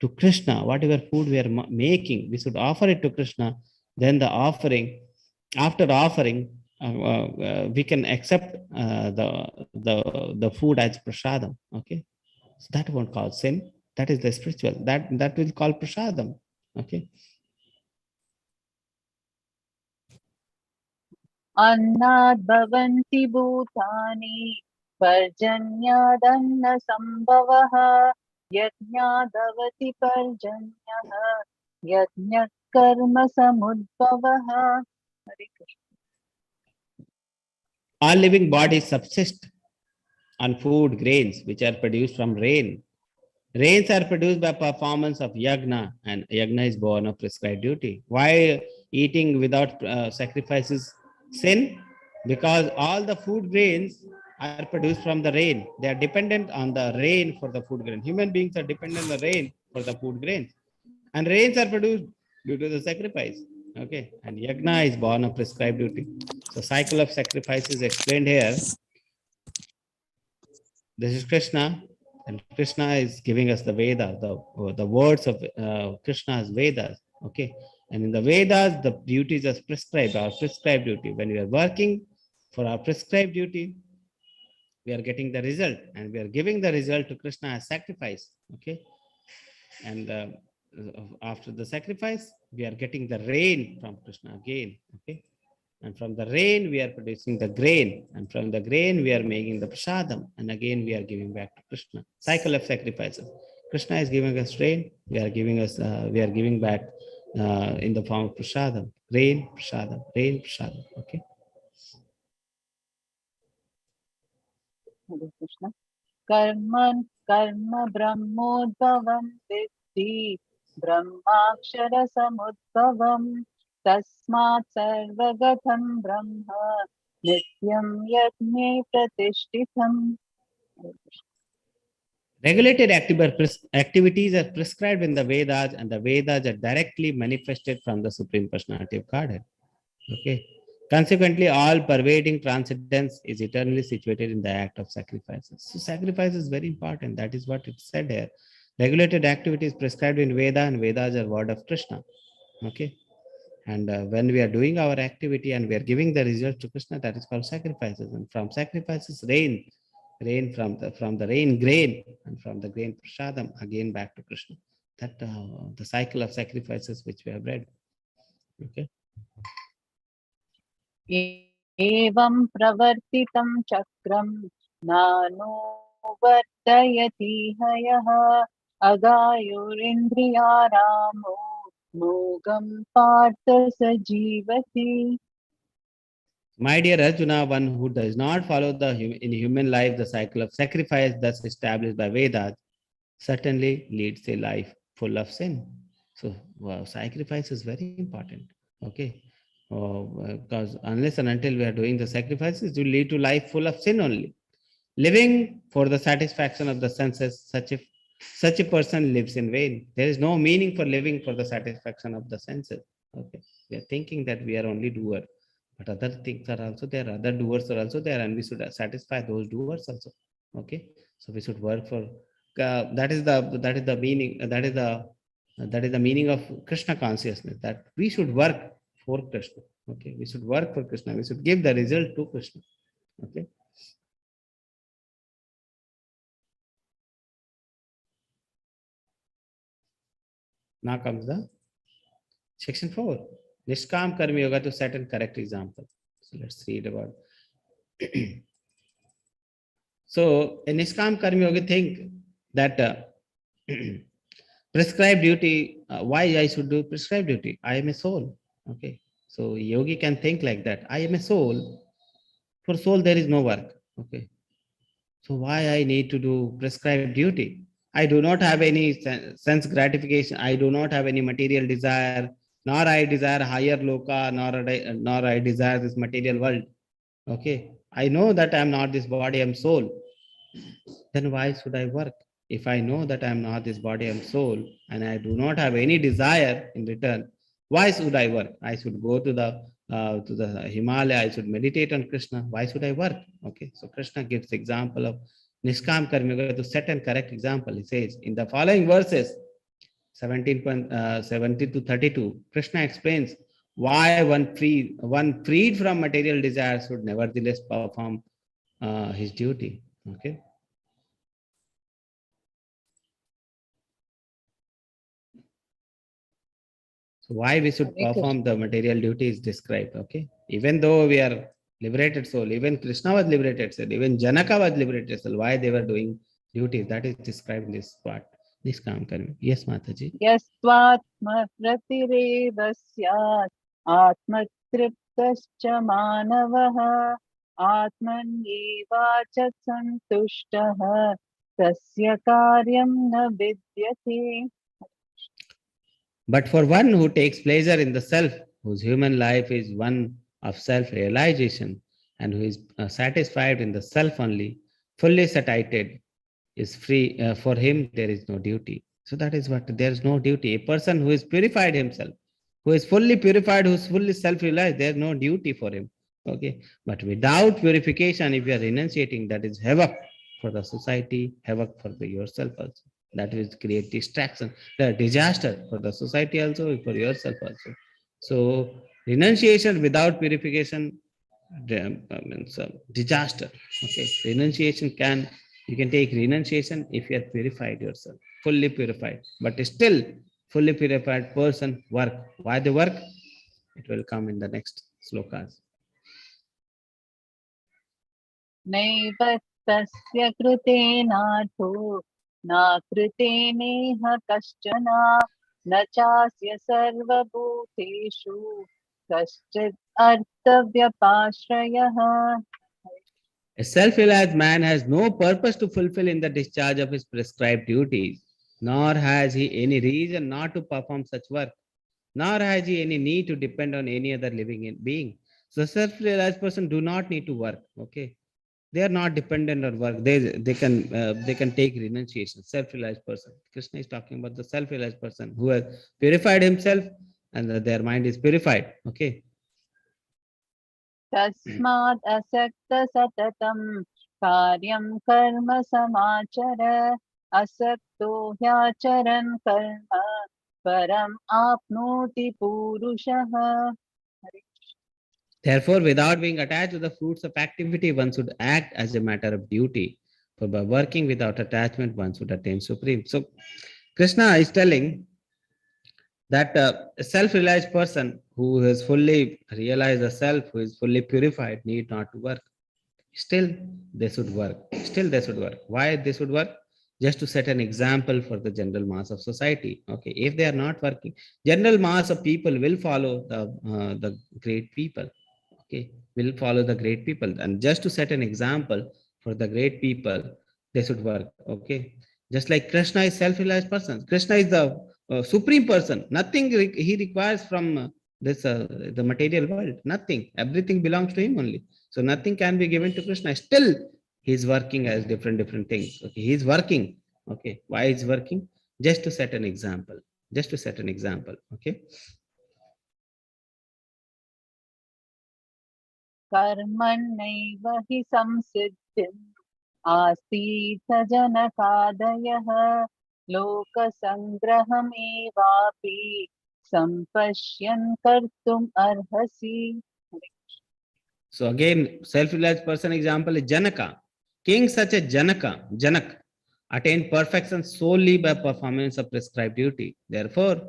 to Krishna whatever food we are making. We should offer it to Krishna. Then the offering, after offering, we can accept the food as prasadam. Okay, so that won't cause sin. That is the spiritual. That will call prasadam. Okay. अन्नाद् भवन्ति भूतानि पर्जन्यादन्न सम्भवः यज्ञादवति पर्जन्यः यज्ञः कर्म समुद्भवः. हरे Krishna. All living bodies subsist on food grains which are produced from rain. Rains are produced by performance of yagna, and yagna is born of prescribed duty. Why eating without sacrifices sin? Because all the food grains are produced from the rain. They are dependent on the rain for the food grain. Human beings are dependent on the rain for the food grains. And rains are produced due to the sacrifice. Okay. And yagna is born of prescribed duty. So cycle of sacrifice is explained here. This is Krishna, and Krishna is giving us the Veda, the words of Krishna as Vedas. Okay, and in the Vedas, the duties are prescribed, our prescribed duty. When we are working for our prescribed duty, we are getting the result, and we are giving the result to Krishna as sacrifice. Okay, And after the sacrifice, we are getting the rain from Krishna again. Okay. And from the rain, we are producing the grain. And from the grain, we are making the prasadam. And again, we are giving back to Krishna. Cycle of sacrifices. Krishna is giving us rain. We are giving back in the form of prasadam. Rain, prasadam, rain, prasadam. Okay. Hare Krishna. कर्म ब्रह्मोद्भवं विद्धि ब्रह्माक्षरसमुद्भवं तस्मात् सर्वगतं ब्रह्म नित्यं यज्ञे प्रतिष्ठितम्. Regulated activities are prescribed in the Vedas, and the Vedas are directly manifested from the Supreme Personality of Godhead. Okay. Consequently, all pervading transcendence is eternally situated in the act of sacrifices. So, sacrifice is very important. That is what it said here. Regulated activities prescribed in Veda, and Vedas are word of Krishna. Okay. And when we are doing our activity and we are giving the result to Krishna, that is called sacrifices. And from sacrifices, rain from the rain, grain, and from the grain, prasadam, again back to Krishna. That the cycle of sacrifices which we have read. Okay. एवं प्रवर्तितं चक्रं नानुवर्तयति हयः अगायुरिन्द्रियारामो मोगं पार्थ स जीवति. My dear Arjuna, one who does not follow in human life the cycle of sacrifice thus established by Vedas certainly leads a life full of sin. So sacrifice is very important. Okay. Because unless and until we are doing the sacrifices, it will lead to life full of sin only. Living for the satisfaction of the senses, such a person lives in vain. There is no meaning for living for the satisfaction of the senses. Okay. We are thinking that we are only doer, but other things are also there. Other doers are also there, and we should satisfy those doers also. Okay. So we should work for that is the meaning that is the meaning of Krishna consciousness, that we should work for Krishna. Okay. We should work for Krishna. We should give the result to Krishna. Okay. Now comes the section 4. Nishkam Karma Yoga to set and correct example. So let's read about. So a Nishkam Karma Yogi think that prescribed duty, why I should do prescribed duty? I am a soul. Okay. So yogi can think like that. I am a soul. For soul, there is no work. Okay. So why I need to do prescribed duty? I do not have any sense gratification. I do not have any material desire, nor I desire higher loka, nor I desire this material world. Okay. I know that I am not this body, I am soul. Then why should I work? If I know that I am not this body, I am soul, and I do not have any desire in return, why should I work? I should go to the Himalaya. I should meditate on Krishna. Why should I work? Okay, so Krishna gives example of Nishkam Karma Yoga to set and correct example. He says in the following verses, 17 to 32, Krishna explains why one freed from material desires should nevertheless perform his duty. Okay. So why we should perform the material duty is described. Okay. Even though we are liberated soul, even Krishna was liberated soul, even Janaka was liberated soul, why they were doing duties, that is described in this part. This काम करें. Yes, Mataji. यस्त्वात्मरतिरेव स्यात् आत्मतृप्तश्च मानवः आत्मन्येवाच सन्तुष्टः तस्य कार्यं न विद्यते. But for one who takes pleasure in the self, whose human life is one of self-realization, and who is satisfied in the self only, fully satiated, is free, for him there is no duty. So that is what, there is no duty. A person who is purified himself, who is fully purified, who is fully self-realized, there is no duty for him. Okay. But without purification, if you are renunciating, that is havoc for the society, havoc for yourself also. That will create distraction, the disaster for the society also, for yourself also. So renunciation without purification means disaster. Okay. Renunciation you can take renunciation if you have purified yourself, fully purified. But still, fully purified person work. Why they work? It will come in the next slokas. नैव तस्य कृतेनार्थो नाकृतेनेह कश्चन न चास्य सर्वभूतेषु कश्चित् अर्थव्यपाश्रयः. A self-realized man has no purpose to fulfill in the discharge of his prescribed duties, nor has he any reason not to perform such work, nor has he any need to depend on any other living being. So self-realized person do not need to work. Okay, they are not dependent on work. They can take renunciation. Self-realized person. Krishna is talking about the self-realized person who has purified himself and their mind is purified. Okay. तस्मात् असक्त सततं कार्यं कर्म समाचर असक्तो ह्याचरन् कर्म परम् आप्नोति पुरुषः. Therefore, without being attached to the fruits of activity, one should act as a matter of duty. For by working without attachment, one should attain supreme. So, Krishna is telling that a self-realized person who has fully realized the self, who is fully purified, need not to work. Still, they should work. Still, they should work. Why they should work? Just to set an example for the general mass of society. Okay, if they are not working, general mass of people will follow the great people. Okay, will follow the great people, and just to set an example for the great people, they should work. Okay, just like Krishna is self-realized person. Krishna is the supreme person. Nothing he requires from this the material world. Nothing. Everything belongs to him only. So nothing can be given to Krishna. Still, he is working as different things. Okay, he is working. Okay, why is working? Just to set an example. Just to set an example. Okay. कर्मण्यैव हि संसिद्धिम् आसीत् जनकादयः लोकसङ्ग्रहमेवापि सम्पश्यन् कर्तुम् अर्हसि. So again, self-realized person example is Janaka. King such as Janak, attained perfection solely by performance of prescribed duty. Therefore,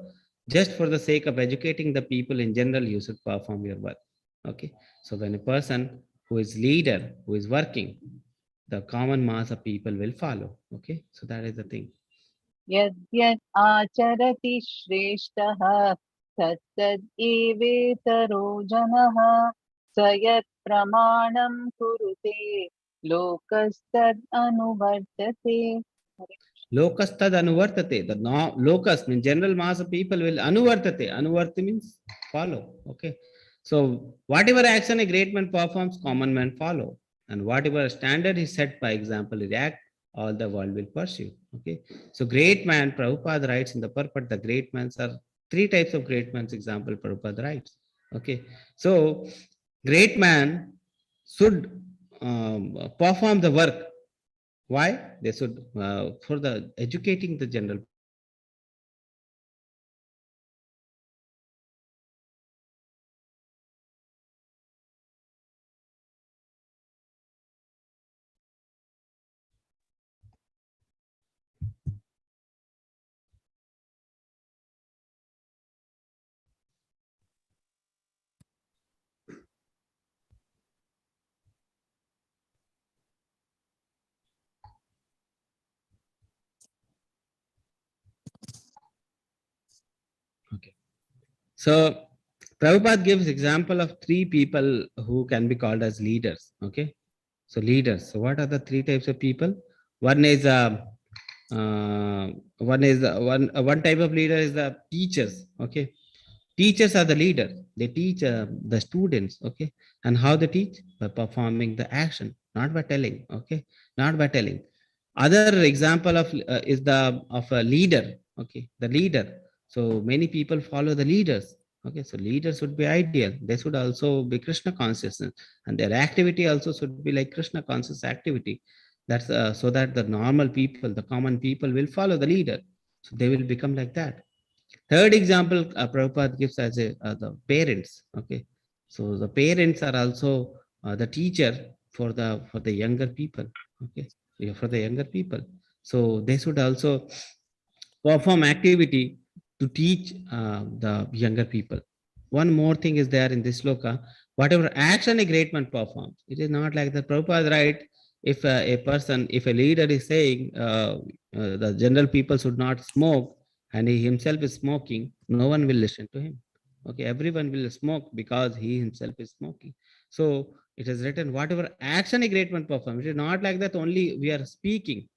just for the sake of educating the people in general, you should perform your work. Okay. So when a person who is leader, who is working, the common mass of people will follow. Okay. So that is the thing. यद्यद् आचरति श्रेष्ठः तत्तद् एवेतरो जनः स यत् प्रमाणं कुरुते लोकस्तद् अनुवर्तते. Lokastad anuvartate. The no, locust means general mass of people will anuvartate. Anuvarti means follow. Okay. So whatever action a great man performs, common man follow. And whatever standard is set by example is act, all the world will pursue. Okay. So great man, Prabhupada writes in the purport, the great mans are three types of great man's example Prabhupada writes. Okay. So great man should perform the work. Why? They should, for the educating the general. Okay. So Prabhupada gives example of three people who can be called as leaders. Okay. So leaders. So what are the three types of people? One is one type of leader is the teachers. Okay. Teachers are the leader. They teach the students. Okay. And how they teach? By performing the action, not by telling. Okay. Not by telling. Other example of is the of a leader. Okay. The leader. So many people follow the leaders. Okay. So leaders should be ideal. They should also be Krishna consciousness, and their activity also should be like Krishna conscious activity. That's so that the normal people, the common people will follow the leader. So they will become like that. Third example, Prabhupada gives as the parents. Okay, so the parents are also the teacher for the younger people. Okay, yeah, for the younger people. So they should also perform activity to teach the younger people. One more thing is there in this sloka, whatever action a great man performs, it is not like the Prabhupada right. If a person, if a leader is saying the general people should not smoke and he himself is smoking, no one will listen to him. Okay, everyone will smoke because he himself is smoking. So it is written, whatever action a great man performs, it is not like that only we are speaking.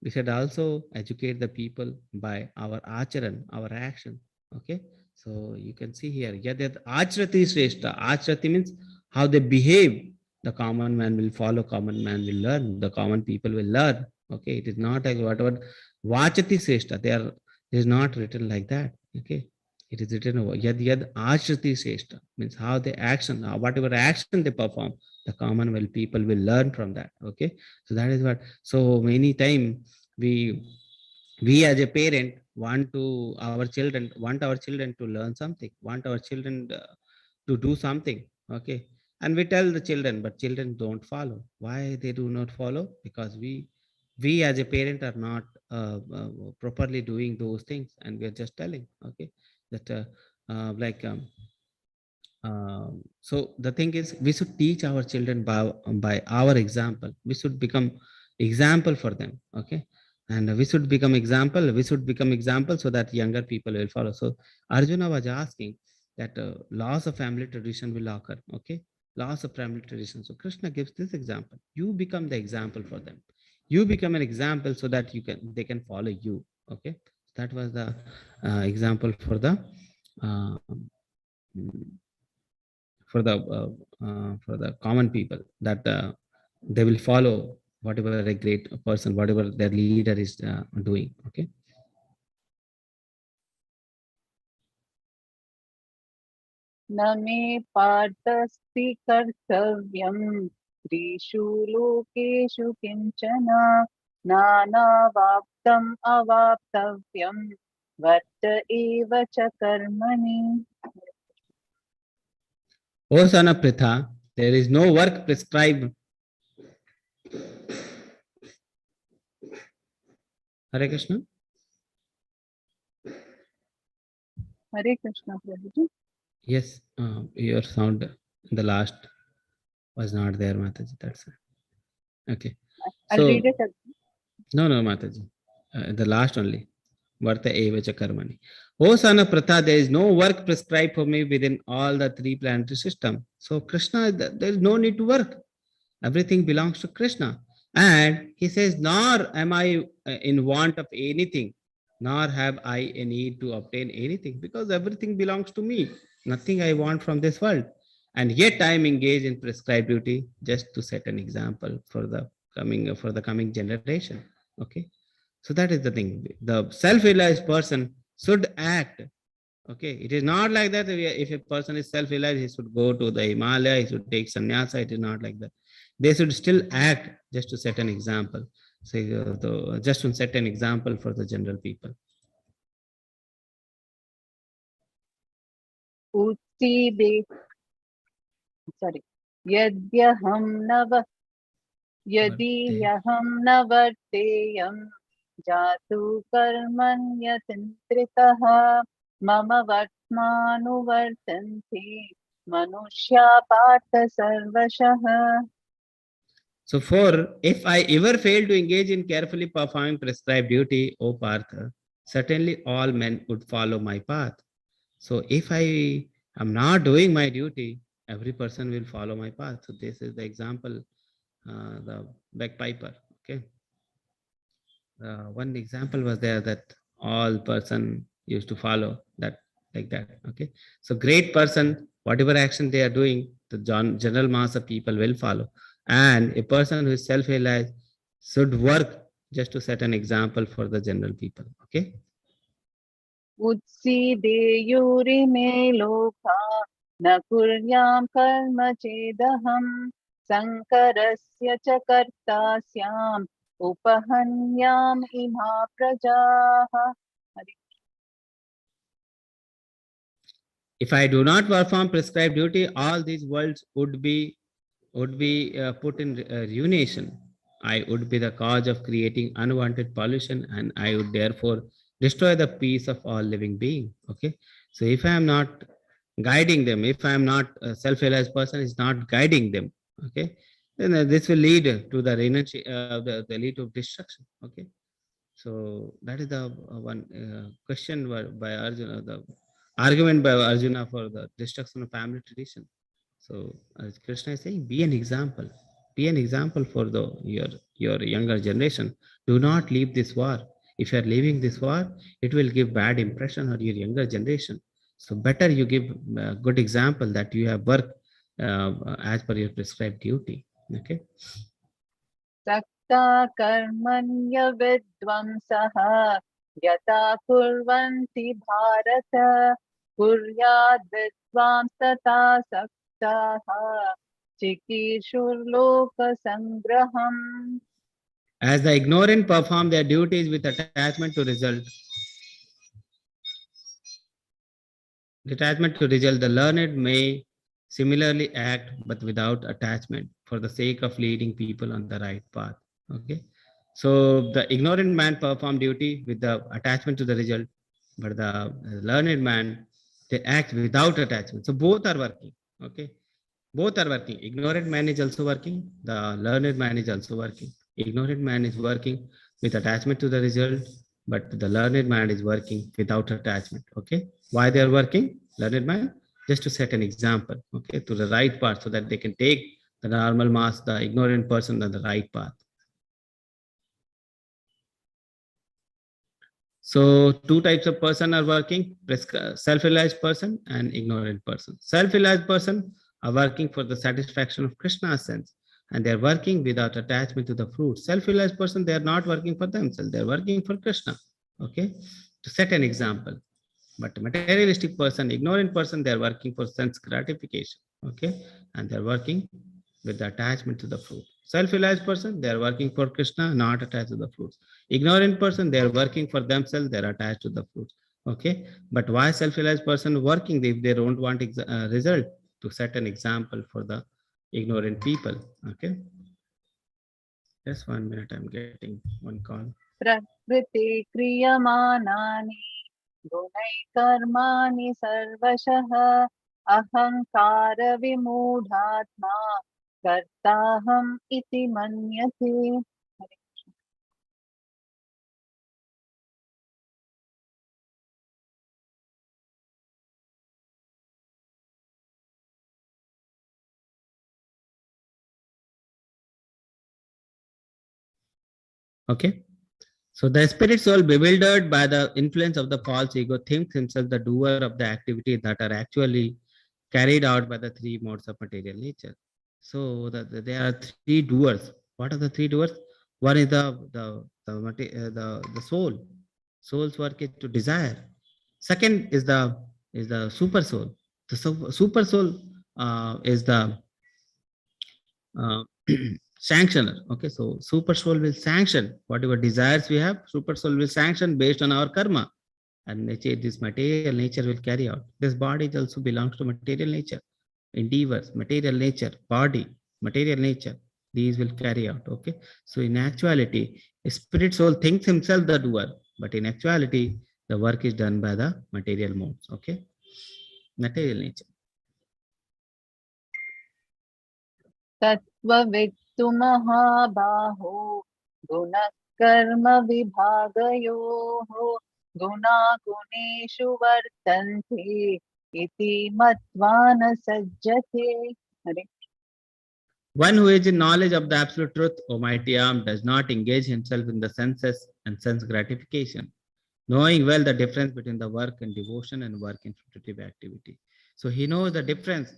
We should also educate the people by our acharan, our action. Okay, so you can see here, Yadyat Achrati Shrestha. Achrati means how they behave. The common man will follow, common man will learn, the common people will learn. Okay, it is not like whatever Vachati Shrestha. It is not written like that. Okay, it is written over Yad Achrati Shrestha means how they action, whatever action they perform, the common will people will learn from that. Okay, so that is what. So many time we as a parent want our children to learn something, want our children to do something. Okay, and we tell the children, but children don't follow. Why they do not follow? Because we as a parent are not properly doing those things, and we are just telling. Okay, that like so the thing is, we should teach our children by our example. We should become example for them. Okay, and we should become example. We should become example so that younger people will follow. So Arjuna was asking that laws of family tradition will occur. Okay, laws of family tradition. So Krishna gives this example. You become the example for them. You become an example so that they can follow you. Okay, that was the example uh, for the common people, that they will follow whatever a great person, whatever their leader is doing. Okay, न मे पार्थस्ति कर्तव्यम् त्रिषु लोकेषु किञ्चन नानावाप्तम् अवाप्तव्यम् वर्त एव च कर्मणि. O son of Pritha, there is no work prescribed. Hare Krishna. Hare Krishna, Prabhuji. Yes, your sound in the last was not there, Mataji. That's it. Okay. I'll read So it again. no, Mataji. The last only. Varta evacha karmani. O son of Pratha, there is no work prescribed for me within all the three planetary system. So Krishna, there is no need to work. Everything belongs to Krishna. And he says, nor am I in want of anything, nor have I a need to obtain anything, because everything belongs to me. Nothing I want from this world. And yet I am engaged in prescribed duty just to set an example for the coming generation. Okay. So that is the thing. The self-realized person should act. Okay, it is not like that. If a person is self-realized, he should go to the Himalaya, he should take sannyasa. It is not like that. They should still act just to set an example. So just to set an example for the general people. उत्सीदे sorry यद्यहं नव यदि ह्यहं न वर्तेयं जातु कर्मण्यतन्त्रितः मम वर्त्मानुवर्तन्ते मनुष्या पार्थ सर्वशः. So for if I ever fail to engage in carefully performing prescribed duty, O Partha, certainly all men would follow my path. So if I am not doing my duty, every person will follow my path. So this is the example, the bagpiper. Okay. One example was there that all person used to follow that, like that. Okay. So great person, whatever action they are doing, the general mass of people will follow. And a person who is self-realized should work just to set an example for the general people. Okay. उत्सीदेयुरिमे लोका न कुर्यां कर्म चेदहं संकरस्य च कर्ता स्याम् उपहन्याम् इमा प्रजाः. If I do not perform prescribed duty, all these worlds would be put in ruination. I would be the cause of creating unwanted pollution, and I would therefore destroy the peace of all living being. Okay, so if I am not guiding them, if I am not a self-realized person is not guiding them, okay, then this will lead to the the lead to destruction. Okay, so that is the one question by Arjuna, the argument by Arjuna for the destruction of family tradition. So as Krishna is saying, be an example. Be an example for your younger generation. Do not leave this war. If you are leaving this war, it will give bad impression on your younger generation. So better you give a good example that you have worked as per your prescribed duty. Okay. सक्ता कर्मण्य विद्वंसः यथा कुर्वन्ति Bharat कुर्याद् विद्वांस्तथा सक्ताः चिकीर्षुर्लोकसङ्ग्रहम्. As the ignorant perform their duties with attachment to result, the learned may similarly act but without attachment for the sake of leading people on the right path. Okay. So the ignorant man perform duty with the attachment to the result, but the learned man, they act without attachment. So both are working. Okay. Both are working. Ignorant man is also working. The learned man is also working. Ignorant man is working with attachment to the result, but the learned man is working without attachment. Okay. Why they are working? Learned man, just to set an example, okay, to the right path so that they can take the normal mass, the ignorant person on the right path. So two types of person are working, self-realized person and ignorant person. Self-realized person are working for the satisfaction of Krishna's sense, and they're working without attachment to the fruit. Self-realized person, they are not working for themselves, they're working for Krishna. Okay, to set an example. But materialistic person, ignorant person, they're working for sense gratification. Okay, and they're working with the attachment to the fruit. Self-realized person, they are working for Krishna, not attached to the fruits. Ignorant person, they are working for themselves, they are attached to the fruits. Okay, but why self-realized person working if they don't want result? To set an example for the ignorant people. Okay, just 1 minute, I'm getting one call. प्रकृते क्रियमाणानि गुणैकर्माणि सर्वशः अहंकार विमूढात्मा कर्ताहम् इति मन्यते. Okay. So the spirit soul, bewildered by the influence of the false ego, thinks himself the doer of the activity that are actually carried out by the three modes of material nature. So there are three doers. What are the three doers? One is the soul. Soul's work is to desire. Second is the super soul. The super soul is the uh, sanctioner. Okay, so super soul will sanction whatever desires we have. Super soul will sanction based on our karma, and nature, this material nature will carry out. This body also belongs to material nature. Endeavors, material nature, body, material nature, these will carry out. Okay, so in actuality, a spirit soul thinks himself the doer, but in actuality, the work is done by the material modes. Okay, material nature. तत्त्ववित्तु महाबाहो गुणकर्म विभागयोः गुणागुणेषु वर्तन्ते इति मत्वा न सज्जते. हरे. One who is in knowledge of the absolute truth, O mighty arm, does not engage himself in the senses and sense gratification, knowing well the difference between the work and devotion and work in fruitive activity. So he knows the difference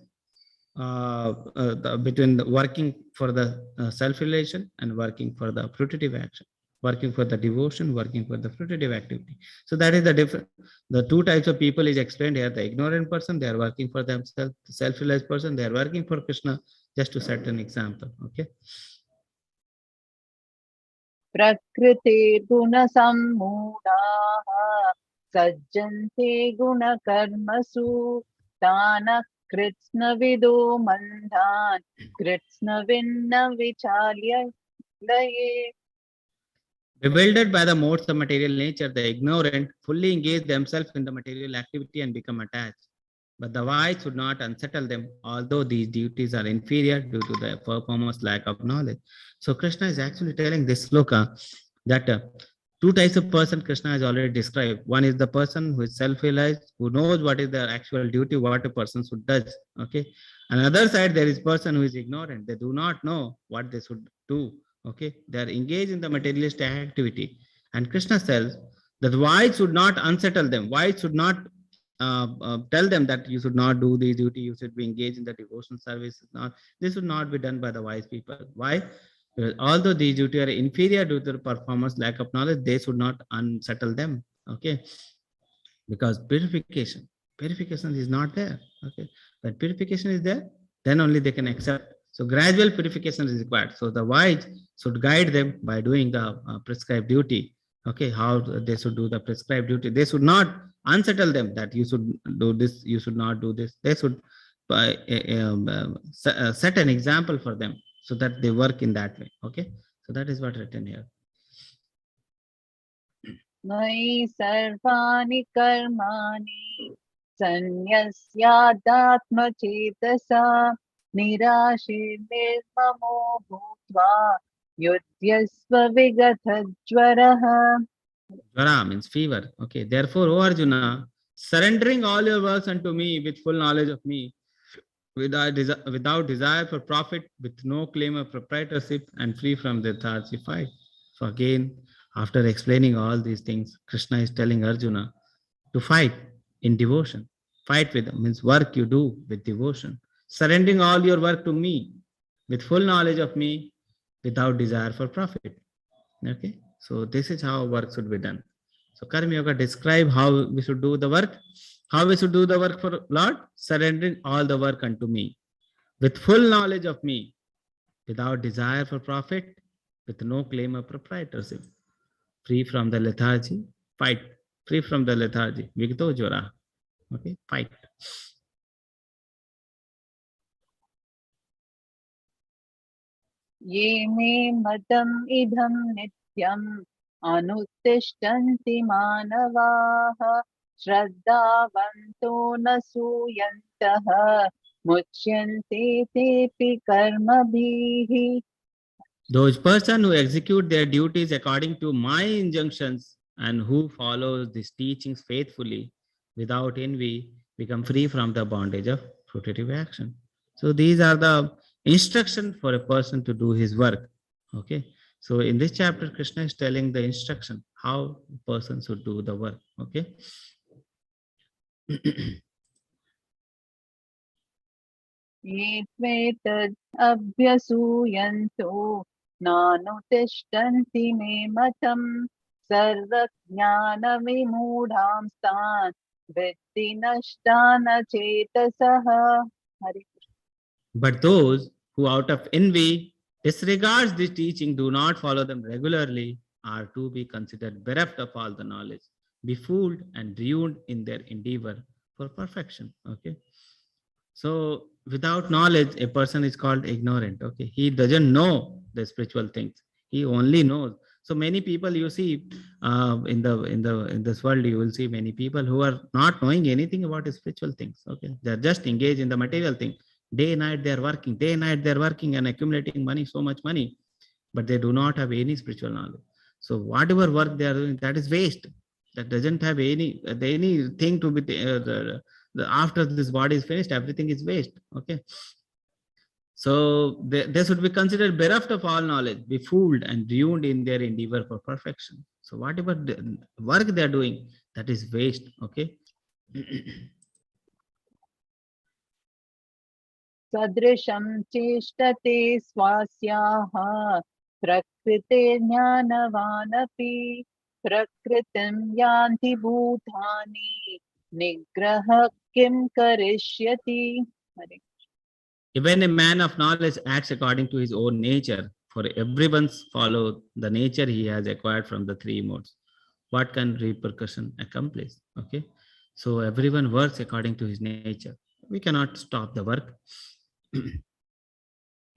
between the working for the self-relation and working for the fruitive action, working for the devotion, working for the fruitive activity. So that is the difference. The two types of people is explained here. The ignorant person, they are working for themselves. The self-realized person, they are working for Krishna, just to set an example. Okay. प्रकृते गुणसम्मूढाः सज्जन्ते गुणकर्मसु तान् कृत्स्नविदो मन्दान् कृत्स्नविन्न विचाल्यलये. Bewildered by the modes of material nature, the ignorant fully engage themselves in the material activity and become attached. But the wise should not unsettle them, although these duties are inferior due to the performer's lack of knowledge. So Krishna is actually telling this sloka that two types of person Krishna has already described. One is the person who is self-realized, who knows what is their actual duty, what a person should do. Okay. On the other side, there is person who is ignorant. They do not know what they should do. Okay. They are engaged in the materialistic activity. And Krishna says that why should not unsettle them? Why should not tell them that you should not do the duty, you should be engaged in the devotional service. Not, this should not be done by the wise people. Why? Because although these duties are inferior due to the performance lack of knowledge, they should not unsettle them. Okay, because purification is not there. Okay, when purification is there, then only they can accept. So gradual purification is required. So the wise should guide them by doing the prescribed duty. Okay, how they should do the prescribed duty. They should not unsettle them that you should do this, you should not do this. They should set an example for them so that they work in that way. Okay, so that is what written here. मयि सर्वाणि कर्माणि सन्न्यस्यादात्मचेतसा निराशीर्निर्ममो भूत्वा युध्यस्व विगतज्वरः. Jvara means fever. Okay, therefore, O Arjuna, surrendering all your works unto me with full knowledge of me, without desire for profit, with no claim of proprietorship, and free from the lethargy, fight. So again, after explaining all these things, Krishna is telling Arjuna to fight in devotion. Fight with them means work you do with devotion. Surrendering all your work to me with full knowledge of me, without desire for profit. Okay, so this is how work should be done. So Karma Yoga describe how we should do the work. How we should do the work for Lord? Surrendering all the work unto me, with full knowledge of me, without desire for profit, with no claim of proprietorship, free from the lethargy, fight, free from the lethargy, Vigto Jora. Okay, fight. ये मे मतम् इदं नित्यम् अनुतिष्ठन्ति मानवाः श्रद्धावन्तो न सूयन्तः मुच्यन्ते तेऽपि कर्मभिः. Those persons who execute their duties according to my injunctions and who follow these teachings faithfully without envy become free from the bondage of fruitive action. So these are the instruction for a person to do his work. Okay. So in this chapter, Krishna is telling the instruction how a person should do the work. Okay. ये त्वेतद् अभ्यसूयन्तो नानुतिष्ठन्ति मे मतम् सर्वज्ञानविमूढांस्तान् विद्धि नष्टान चेतसः. हरे Krishna. But those who out of envy disregards this teaching, do not follow them regularly, are to be considered bereft of all the knowledge, befooled and ruined in their endeavor for perfection. Okay. So without knowledge, a person is called ignorant. Okay. He doesn't know the spiritual things. He only knows. So many people you see in this world, you will see many people who are not knowing anything about spiritual things. Okay. They're just engaged in the material thing. Day and night they're working. Day and night they're working and accumulating money, so much money, but they do not have any spiritual knowledge. So whatever work they are doing, that is waste. That doesn't have anything to be after this body is finished, everything is waste. Okay. So they should be considered bereft of all knowledge, befooled and ruined in their endeavor for perfection. So whatever the work they are doing, that is waste. Okay. सदृशं चेष्टते स्वास्याः प्रकृतिर्ज्ञानवानपि प्रकृतिं यान्ति भूतानि निग्रह किं करिष्यति. हरे. Even a man of knowledge acts according to his own nature, for everyone's follow the nature he has acquired from the three modes. What can repercussion accomplish? Okay. So everyone works according to his nature. We cannot stop the work.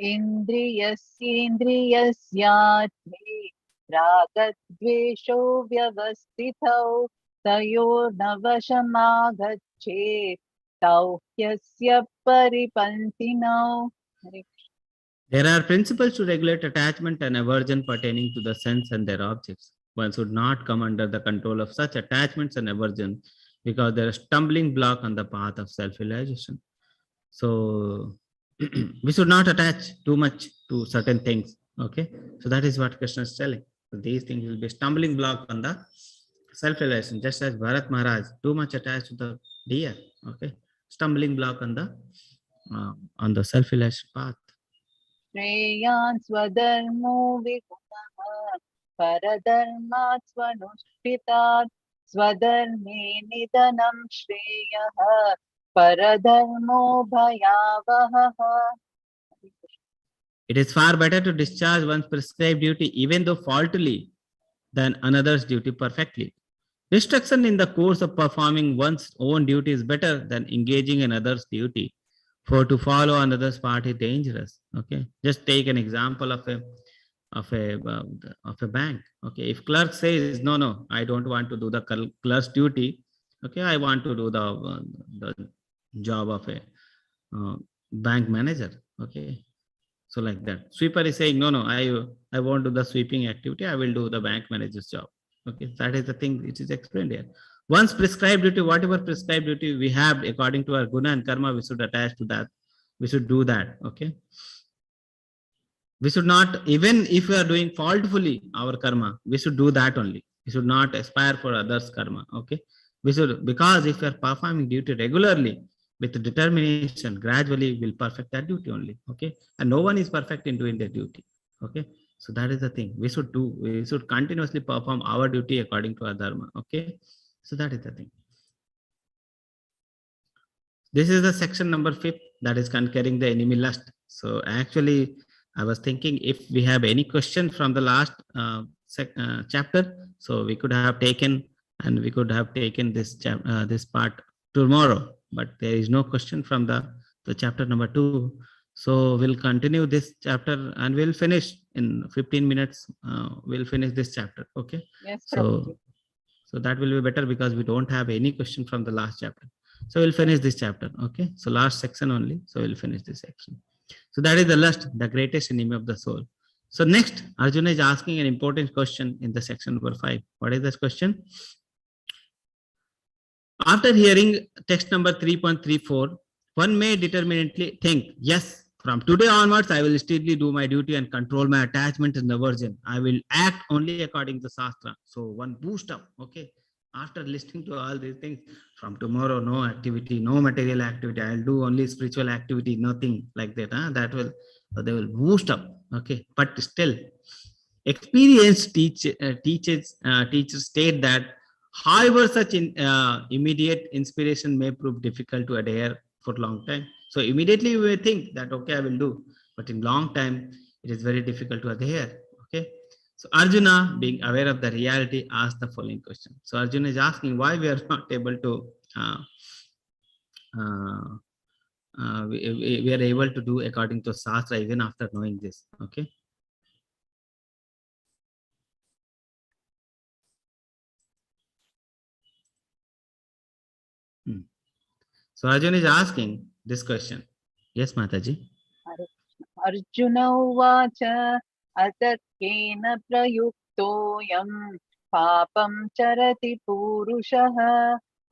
इन्द्रियस्येन्द्रियस्यार्थे रागद्वेषो व्यवस्थितौ तयोर्नवशमागच्छेत् तौ ह्यस्य परिपन्थिनौ. There are principles to regulate attachment and aversion pertaining to the sense and their objects. One should not come under the control of such attachments and aversion because they are a stumbling block on the path of self-realization. So we should not attach too much to certain things. Okay, so that is what Krishna is telling. So these things will be a stumbling block on the self-realization, just as Bharat Maharaj too much attached to the deer. Okay, stumbling block on the self-realization path. श्रेयान् स्वधर्मो विगुणः परधर्मात् स्वनुष्ठितात् स्वधर्मे निधनं श्रेयः परधर्मो भयावहः. It is far better to discharge one's prescribed duty, even though faultily, than another's duty perfectly. Distraction in the course of performing one's own duty is better than engaging in others' duty. For to follow another's part is dangerous. Okay, just take an example of a bank. Okay, if clerk says no, I don't want to do the clerk's duty. Okay, I want to do the job of a bank manager. Okay, so like that. Sweeper is saying no, I won't do the sweeping activity. I will do the bank manager's job. Okay, that is the thing which is explained here. Once prescribed duty, whatever prescribed duty we have according to our guna and karma, we should attach to that. We should do that. Okay. We should not, even if we are doing faultfully our karma, we should do that only. We should not aspire for others' karma. Okay. We should, because if we are performing duty regularly with determination, gradually we'll perfect that duty only. Okay. And no one is perfect in doing their duty. Okay. So that is the thing we should do. We should continuously perform our duty according to our dharma. Okay. So that is the thing. This is the section number 5, that is conquering the enemy lust. So actually, I was thinking if we have any question from the last chapter, so we could have taken this part tomorrow, but there is no question from the chapter number 2. So we'll continue this chapter and we'll finish in 15 minutes. We'll finish this chapter. Okay. Yes, So that will be better because we don't have any question from the last chapter. So we'll finish this chapter. Okay. So last section only. So we'll finish this section. So that is the lust, the greatest enemy of the soul. So next, Arjuna is asking an important question in the section number 5. What is this question? After hearing text number 3.34, one may determinedly think, yes, from today onwards, I will steadily do my duty and control my attachment and aversion. I will act only according to Shastra. So one boost up, okay. After listening to all these things, from tomorrow, no activity, no material activity. I'll do only spiritual activity, nothing like that. They will boost up, okay. But still, experienced teachers state that, however, such immediate inspiration may prove difficult to adhere for a long time. So immediately we may think that, okay, I will do, but in long time, it is very difficult to adhere. Okay. So Arjuna, being aware of the reality, asked the following question. So Arjuna is asking why we are not able to, we are able to do according to Shastra even after knowing this. Okay. So Arjuna is asking this question. Yes, Mataji. Arjuna uvacha atatkeన प्रयुक्तोऽयं पापं चरति पूरुषः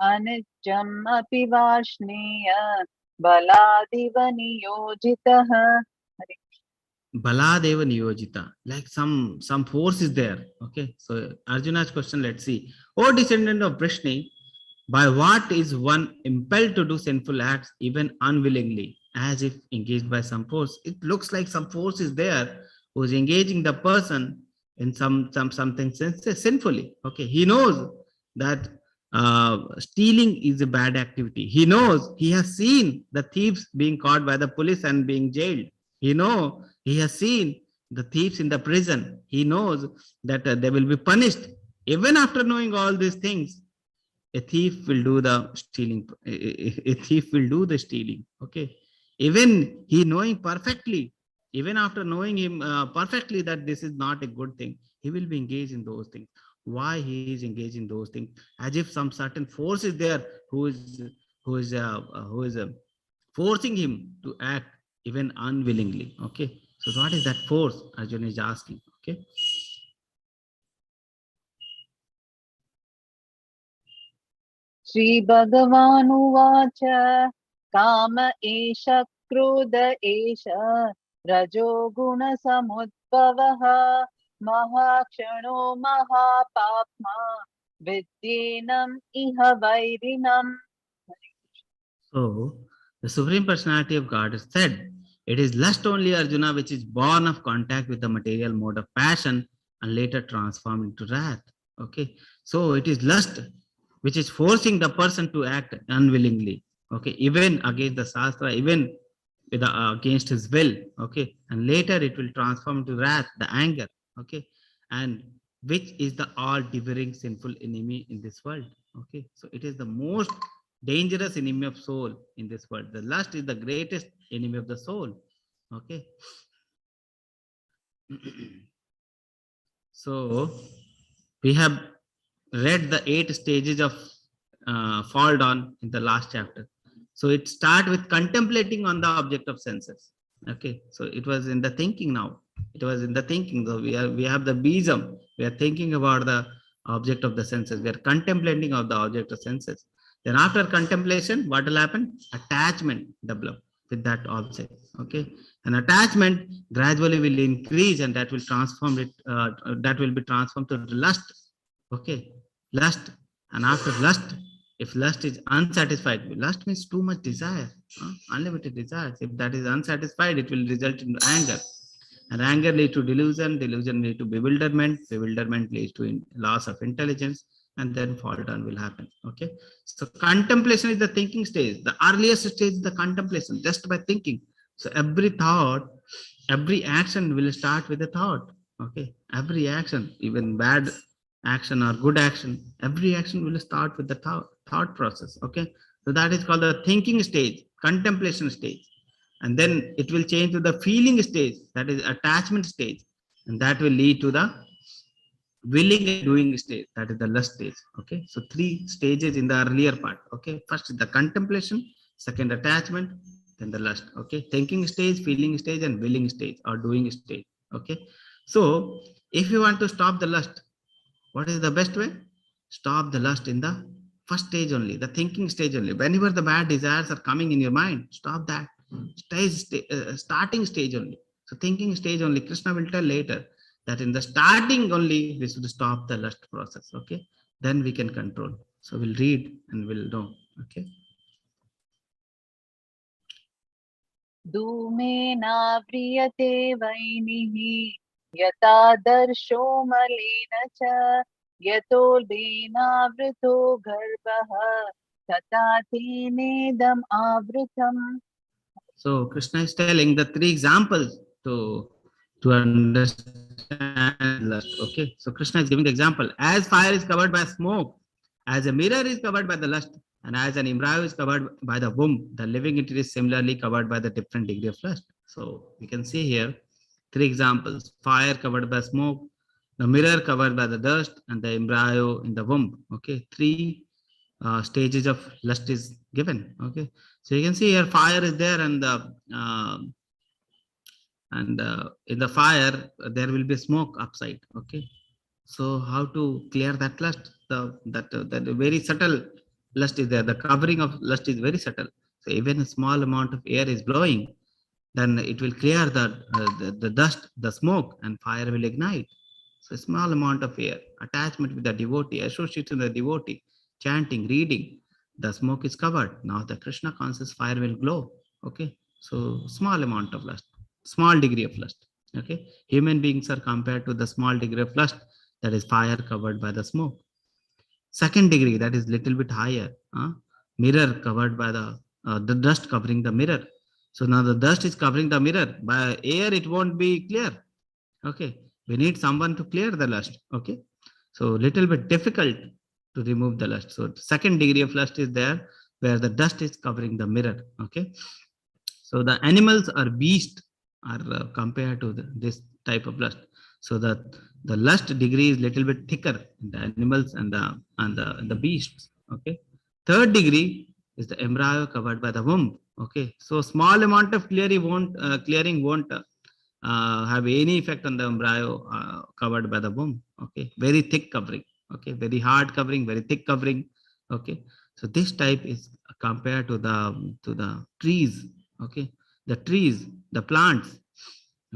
अनित्यम् अपि Varshney बलादिव नियोजितः. Baladeva Niyojita, like some force is there. Okay, so Arjuna's question, let's see. O descendant of Vrishni, by what is one impelled to do sinful acts even unwillingly, as if engaged by some force? It looks like some force is there who is engaging the person in something sinfully. Okay, he knows that stealing is a bad activity. He knows, he has seen the thieves being caught by the police and being jailed. He has seen the thieves in the prison. He knows that they will be punished. Even after knowing all these things, a thief will do the stealing. A thief will do the stealing. Okay. Even he knowing perfectly, even after knowing him perfectly that this is not a good thing, he will be engaged in those things. Why he is engaged in those things? As if some certain force is there who is who is who is forcing him to act even unwillingly. Okay, so what is that force? Arjuna is asking. Okay. श्रीभगवानुवाच काम एष क्रोध एष रजो गुणसमुद्भवः महाक्षणो महापाप्मा विद्येनम् इह वैरिणम्. So the Supreme Personality of God has said, it is lust only, Arjuna, which is born of contact with the material mode of passion and later transformed into wrath. Okay, so it is lust which is forcing the person to act unwillingly. Okay, even against the Shastra, even with against his will. Okay, and later it will transform into wrath, the anger. Okay, and which is the all devouring sinful enemy in this world. Okay, so it is the most dangerous enemy of soul in this world. The lust is the greatest enemy of the soul. Okay. So we have read the 8 stages of fall down in the last chapter. So it starts with contemplating on the object of senses. Okay, so it was in the thinking now. It was in the thinking. So we have the bijam. We are thinking about the object of the senses. We are contemplating of the object of senses. Then after contemplation, what will happen? Attachment develop with that object. Okay, an attachment gradually will increase, and that will transform it. That will be transformed to lust. Okay, lust, and after lust, if lust is unsatisfied, lust means too much desire, unlimited desires. If that is unsatisfied, it will result in anger, and anger leads to delusion, delusion leads to bewilderment, bewilderment leads to loss of intelligence, and then fall down will happen. Okay, so contemplation is the thinking stage. The earliest stage is the contemplation, just by thinking. So every thought, every action will start with a thought. Okay, every action, even bad action or good action, every action will start with the thought process. Okay, so that is called the thinking stage, contemplation stage, and then it will change to the feeling stage, that is attachment stage, and that will lead to the willing and doing stage, that is the lust stage. Okay, so 3 stages in the earlier part. Okay, first is the contemplation, second attachment, then the lust. Okay, thinking stage, feeling stage, and willing stage or doing stage. Okay, so if you want to stop the lust, what is the best way? Stop the lust in the first stage only, the thinking stage only. Whenever the bad desires are coming in your mind, stop that. Starting stage only. So thinking stage only. Krishna will tell later that in the starting only we should stop the lust process. Okay, then we can control. So we'll read and we'll know. Okay. धूमेनाव्रियते वह्निः यथादर्शो मलेन च यतो देनावृतो गर्भः तथा तेनेदम् आवृतम्. So Krishna is telling the 3 examples to understand lust. Okay, so Krishna is giving the example. As fire is covered by smoke, as a mirror is covered by the lust, and as an embryo is covered by the womb, the living entity is similarly covered by the different degree of lust. So we can see here 3 examples: fire covered by smoke, the mirror covered by the dust, and the embryo in the womb. Okay, 3 stages of lust is given. Okay, so you can see here fire is there, and in the fire there will be smoke upside. Okay, so how to clear that lust? That very subtle lust is there. The covering of lust is very subtle. So even a small amount of air is blowing, then it will clear the dust, the smoke, and fire will ignite. So a small amount of air, attachment with the devotee, association with the devotee, chanting, reading, the smoke is covered. Now the Krishna conscious fire will glow. Okay, so small amount of lust, small degree of lust. Okay, human beings are compared to the small degree of lust, that is fire covered by the smoke. Second degree, that is little bit higher, mirror covered by the dust covering the mirror. So now the dust is covering the mirror. By air, it won't be clear. Okay, we need someone to clear the lust. Okay, so little bit difficult to remove the lust. So second degree of lust is there, where the dust is covering the mirror. Okay, so the animals are beast are compared to this type of lust. So that the lust degree is little bit thicker in the animals and the beasts. Okay. Third degree is the embryo covered by the womb. Okay. So small amount of clearing won't have any effect on the embryo covered by the womb. Okay. Very thick covering. Okay. Very hard covering, very thick covering. Okay. So this type is compared to the trees. Okay. The trees, the plants.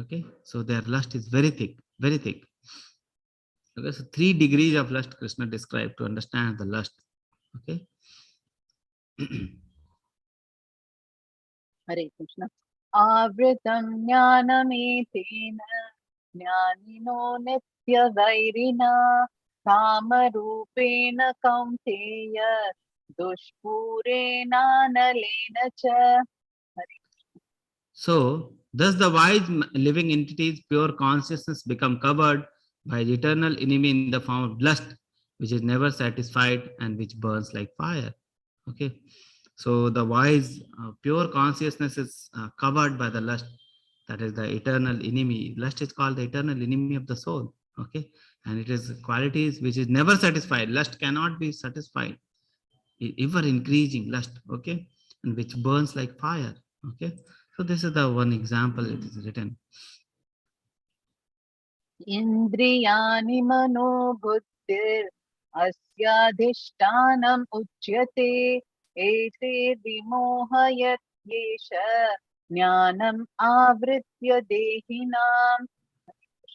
Okay. So their lust is very thick, very thick. Okay. So 3 degrees of lust Krishna described to understand the lust. Okay. Hare Krishna. Avritam jnanametena jnanino nityavairina kamarupena kaunteya dushpurena nalena cha. Hare. So, thus the wise living entities' pure consciousness become covered by the eternal enemy in the form of lust, which is never satisfied and which burns like fire. Okay. So, the wise pure consciousness is covered by the lust. That is the eternal enemy. Lust is called the eternal enemy of the soul. Okay. And it is qualities which is never satisfied. Lust cannot be satisfied. Ever increasing lust. Okay. And which burns like fire. Okay. So this is the one example it is written. Indriyani mano buddhir asyadhishtanam uchyate ete vimohayat yesha jnanam avritya dehinam.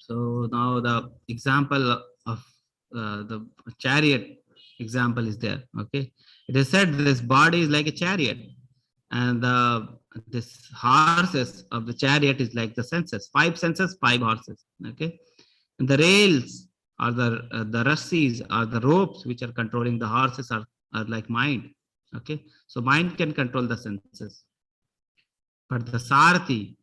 So now the example of the chariot example is there. Okay. It is said this body is like a chariot, and this horses of the chariot is like the senses. 5 senses, 5 horses. Okay. And the rails or the rassis or the ropes which are controlling the horses are like mind. Okay. So mind can control the senses. But the Sarathi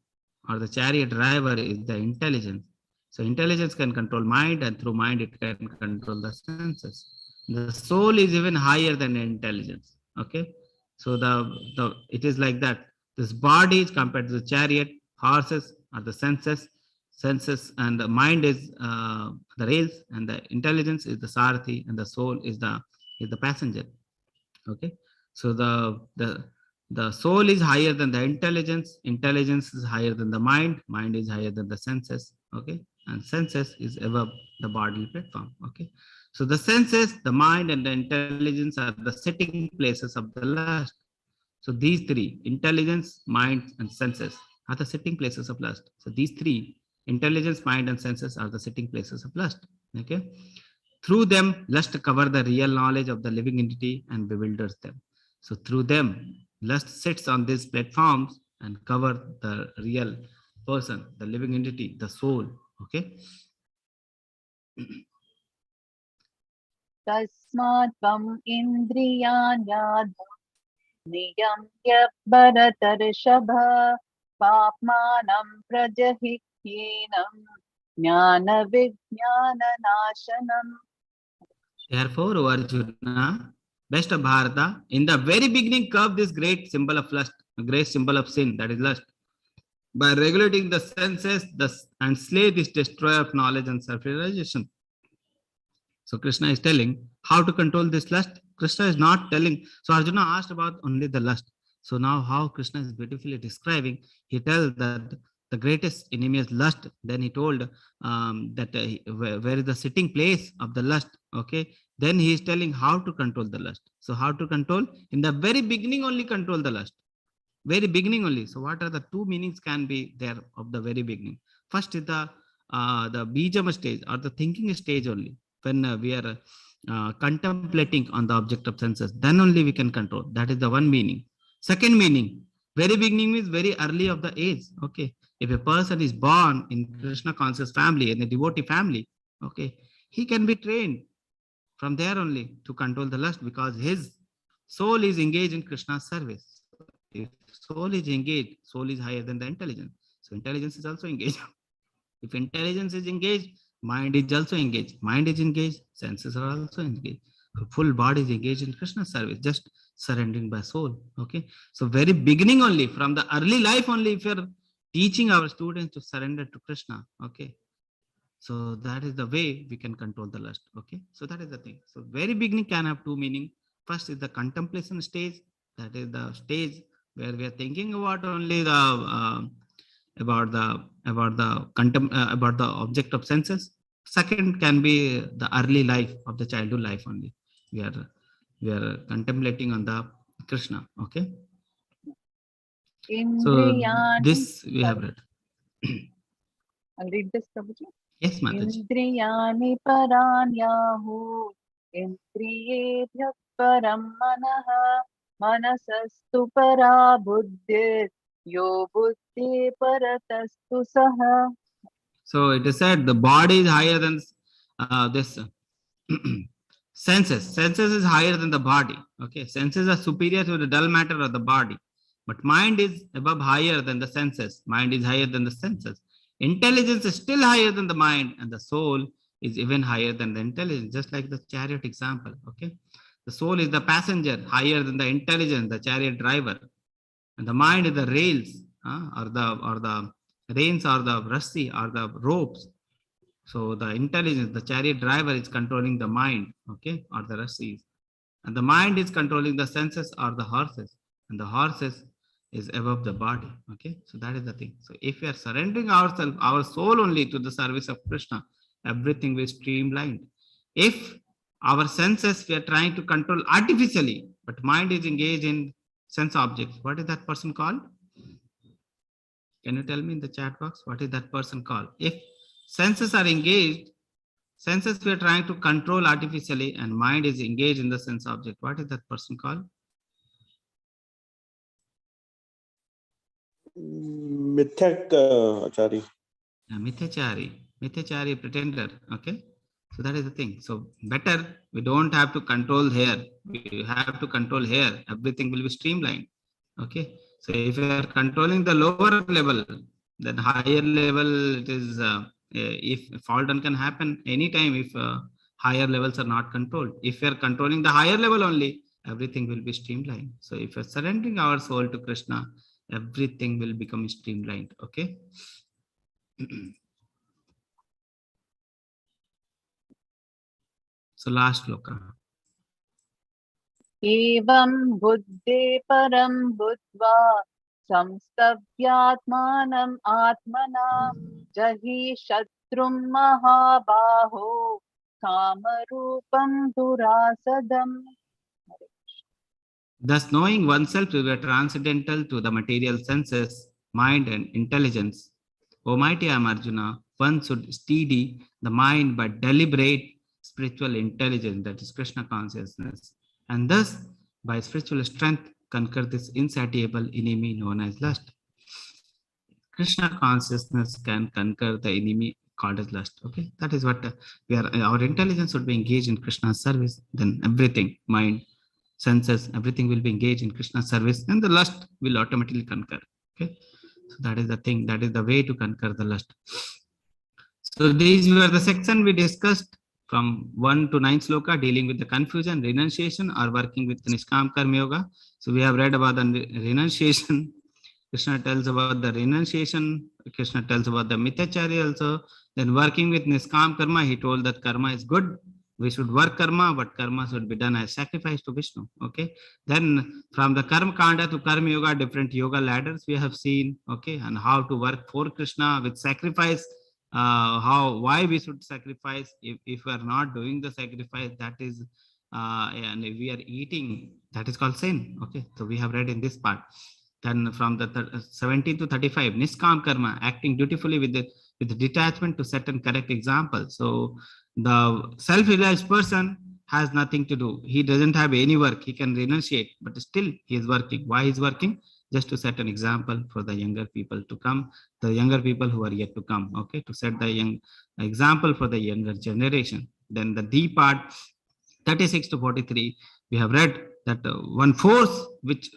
or the chariot driver is the intelligence. So intelligence can control mind, and through mind it can control the senses. The soul is even higher than intelligence. Okay. So the it is like that. This body is compared to the chariot, horses are the senses, and the mind is the rails, and the intelligence is the Sarathi, and the soul is the passenger. Okay. So the soul is higher than the intelligence is higher than the mind is higher than the senses. Okay. And senses is above the bodily platform. Okay. So the senses, the mind, and the intelligence are the sitting places of the lust. So these 3, intelligence, mind, and senses, are the sitting places of lust. So these 3, intelligence, mind, and senses, are the sitting places of lust. Okay. Through them, lust cover the real knowledge of the living entity and bewilders them. So through them, lust sits on these platforms and cover the real person, the living entity, the soul. Okay. Tasmat tvam indriyanyadham niyamya bharatarshabha papmanam prajahikyenam jnana vijnana nashanam. Therefore, O Arjuna, best of Bharata, in the very beginning curve this great symbol of lust, a great symbol of sin, that is lust. By regulating the senses and slay this destroyer of knowledge and self-realization. So Krishna is telling how to control this lust. Krishna is not telling. So Arjuna asked about only the lust. So now how Krishna is beautifully describing, he tells that the greatest enemy is lust. Then he told that where is the sitting place of the lust. Okay. Then he is telling how to control the lust. So how to control? In the very beginning only control the lust. Very beginning only. So what are the 2 meanings can be there of the very beginning? First is the bijama stage or the thinking stage only. When we are contemplating on the object of senses, then only we can control. That is the one meaning. Second meaning, very beginning means very early of the age. Okay. If a person is born in Krishna conscious family, in a devotee family, okay, he can be trained from there only to control the lust, because his soul is engaged in Krishna's service. If soul is engaged, soul is higher than the intelligence. So intelligence is also engaged. If intelligence is engaged, mind is also engaged. Mind is engaged, senses are also engaged. Full body is engaged in Krishna's service, just surrendering by soul. Okay. So very beginning only, from the early life only, if you're teaching our students to surrender to Krishna. Okay. So that is the way we can control the lust. Okay. So that is the thing. So very beginning can have two meaning. First is the contemplation stage. That is the stage where we are thinking about only the about the object of senses. Second can be the early life of the childhood life only. We are contemplating on the Krishna. Okay. So Indriyani. this we have Sorry, read. I'll read this, Prabhuji. Yes, Mataji. Indriyani paranyahu indriyebhya param manaha manasastu para buddhir yo buddhi paratastu saha. So it is said the body is higher than this senses. Senses is higher than the body. Okay, senses are superior to the dull matter of the body, but mind is above higher than the senses. Mind is higher than the senses. Intelligence is still higher than the mind, and the soul is even higher than the intelligence. Just like the chariot example. Okay, the soul is the passenger, higher than the intelligence, the chariot driver, and the mind is the rails, or the reins, or the rusty, or the ropes. So the intelligence, the chariot driver is controlling the mind, okay, or the rusties, and the mind is controlling the senses or the horses, and the horses is above the body. Okay, so that is the thing. So if we are surrendering ourselves, our soul only to the service of Krishna, everything will streamlined. If our senses we are trying to control artificially, but mind is engaged in sense objects, what is that person called? Can you tell me in the chat box what is that person called? If senses are engaged, senses we are trying to control artificially, and mind is engaged in the sense object, what is that person called? Mithyak Acharya. Mithachari, pretender. Okay, so that is the thing. So better we don't have to control here. We have to control here. Everything will be streamlined. Okay, so if we are controlling the lower level, then higher level it is. If fall down can happen anytime if higher levels are not controlled. If we are controlling the higher level only, everything will be streamlined. So if we are surrendering our soul to Krishna, everything will become streamlined. Okay. So last sloka. Evam buddhe param buddhva samstavyatmanam atmana jahi shatrum mahabaho kamarupam durasadam. Thus, knowing oneself to be transcendental to the material senses, mind, and intelligence. O mighty Arjuna, one should steady the mind by deliberate spiritual intelligence, that is Krishna consciousness, and thus, by spiritual strength, conquer this insatiable enemy known as lust. Krishna consciousness can conquer the enemy called as lust. Okay, that is what we are. Our intelligence should be engaged in Krishna's service. Then everything, mind, senses, everything will be engaged in Krishna's service, and the lust will automatically conquer. Okay, so that is the thing. That is the way to conquer the lust. So these were the section we discussed from 1 to 9 sloka, dealing with the confusion, renunciation, or working with Niskam Karma Yoga. So we have read about the renunciation. Krishna tells about the renunciation. Krishna tells about the Mithachari also. Then working with Niskam Karma, he told that karma is good. We should work karma, but karma should be done as sacrifice to Vishnu. Okay. Then from the Karma Kanda to Karma Yoga, different yoga ladders we have seen. Okay. And how to work for Krishna with sacrifice. Why we should sacrifice. If we are not doing the sacrifice, that is, and if we are eating, that is called sin. Okay. So we have read in this part. Then from the 17 to 35, Niskam Karma, acting dutifully with the detachment to set and correct example. So the self-realized person has nothing to do. He doesn't have any work. He can renunciate, but still he is working. Why is working? Just to set an example for the younger people to come, the younger people who are yet to come. Okay, to set the young example for the younger generation. Then the D part, 36 to 43, we have read that one force which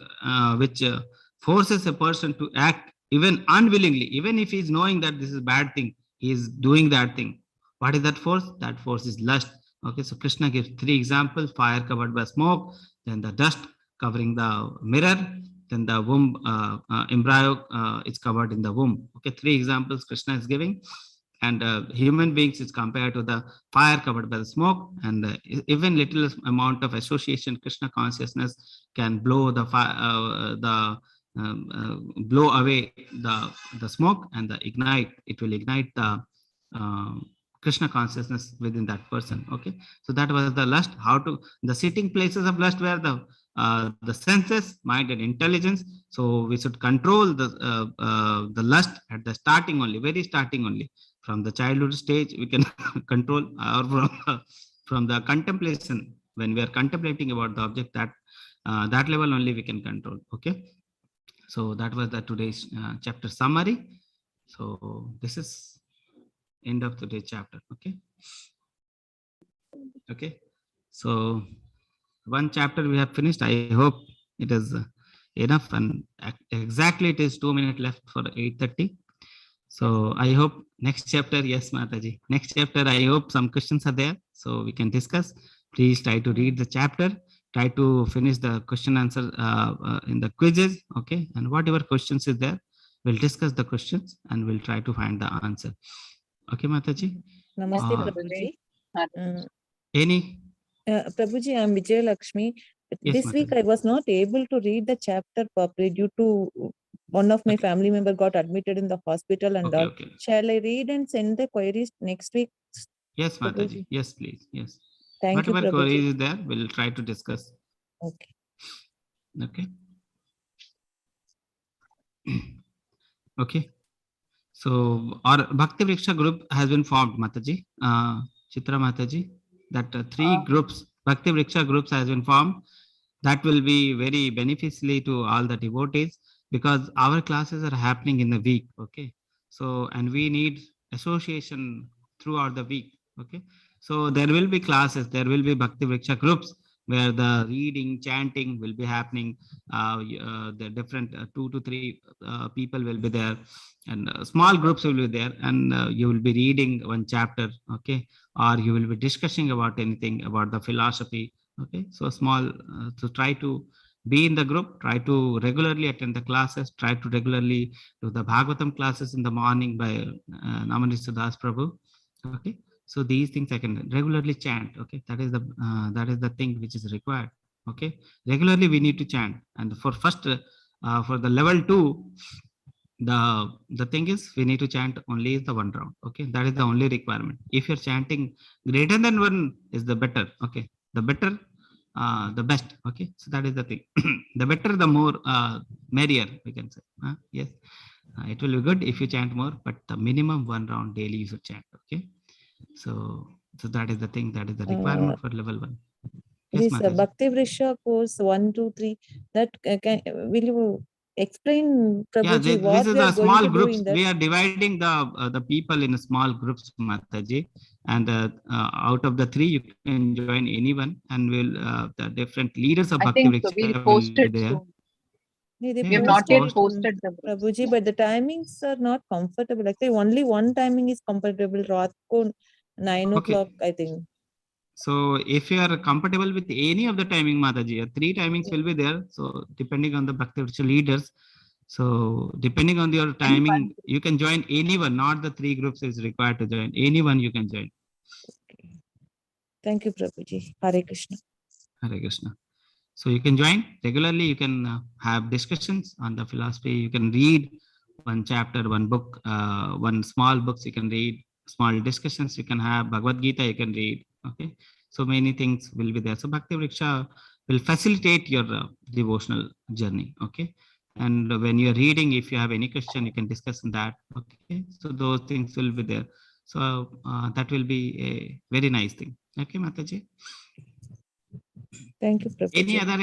forces a person to act even unwillingly, even if he is knowing that this is a bad thing, he is doing that thing. What is that force? That force is lust. Okay, so Krishna gives 3 examples: fire covered by smoke, then the dust covering the mirror, then the womb, embryo is covered in the womb. Okay, 3 examples Krishna is giving. And human beings is compared to the fire covered by the smoke, and even little amount of association Krishna consciousness can blow the fire, blow away the smoke, and it will ignite the Krishna consciousness within that person. Okay, so that was the lust. How to the sitting places of lust were the senses, mind, and intelligence. So we should control the lust at the starting only, very starting only. From the childhood stage, we can control, or from the contemplation, when we are contemplating about the object, that level only we can control. Okay, so that was the today's chapter summary. So this is end of today's chapter. Okay, so one chapter we have finished. I hope it is enough, and exactly it is 2 minutes left for 8:30. So I hope next chapter, yes, Mataji, next chapter, I hope some questions are there, so we can discuss. Please try to read the chapter, try to finish the question answer in the quizzes. Okay, and whatever questions is there, we'll discuss the questions and we'll try to find the answer. Okay, Mataji. Namaste, Uh, Prabhuji. Any? Prabhuji, I'm Vijay Lakshmi. Yes, This week Mataji. I was not able to read the chapter properly due to one of my family member got admitted in the hospital and all. Okay. Shall I read and send the queries next week? Yes, Mataji. Prabhuji? Yes, please. Yes. Thank Whatever you, queries Prabhuji. is there, we'll try to discuss. Okay. Okay. Okay. So our Bhakti Vriksha group has been formed, Mataji. Chitra Mataji, that 3 groups, Bhakti Vriksha groups has been formed. That will be very beneficially to all the devotees, because our classes are happening in the week. Okay, so and we need association throughout the week. Okay, so there will be classes, there will be Bhakti Vriksha groups where the reading, chanting will be happening. The different 2 to 3 people will be there, and small groups will be there, and you will be reading one chapter. Okay, or you will be discussing about anything about the philosophy. Okay, so small, so try to be in the group, try to regularly attend the classes, try to regularly do the Bhagavatam classes in the morning by Namanisa Das Prabhu. Okay, so these things I can regularly chant. Okay, that is the thing which is required. Okay, regularly we need to chant, and for first for the level 2, the thing is we need to chant only the 1 round. Okay, that is the only requirement. If you're chanting greater than 1 is the better. Okay, the better, the best. Okay, so that is the thing. The better, the more merrier, we can say. Yes, it will be good if you chant more, but the minimum 1 round daily you should chant. Okay, so that is the thing, that is the requirement for level 1. Yes, This Mataji. Bhakti Vriksha course 1, 2, 3. That will you explain, Prabhuji, this what is we are the going small to do groups. in that? We are dividing the people in small groups, Mataji, and out of the 3 you can join anyone, and will the different leaders of I Bhakti think Vriksha we'll will post be it there. soon. No, they We have not yet posted it, posted the groups. Prabhuji, but the timings are not comfortable. Actually, only one timing is comfortable. Ratko 9 Okay. o'clock, I think. So if you are comfortable with any of the timing, Mataji, 3 timings will be there. So depending on the Bhakti Vriksha leaders, so depending on your timing, you can join anyone. Not the 3 groups is required to join. Anyone you can join. Okay. Thank you, Prabhuji. Hare Krishna. Hare Krishna. So you can join regularly. You can have discussions on the philosophy. You can read 1 chapter, 1 book, 1 small books you can read, small discussions you can have, Bhagavad Gita you can read. Okay, so many things will be there. So Bhakti Vriksha will facilitate your devotional journey. Okay, and when you are reading, if you have any question, you can discuss on that. Okay, so those things will be there. So that will be a very nice thing. Okay, Mataji. Thank you, Prabhuji. Any other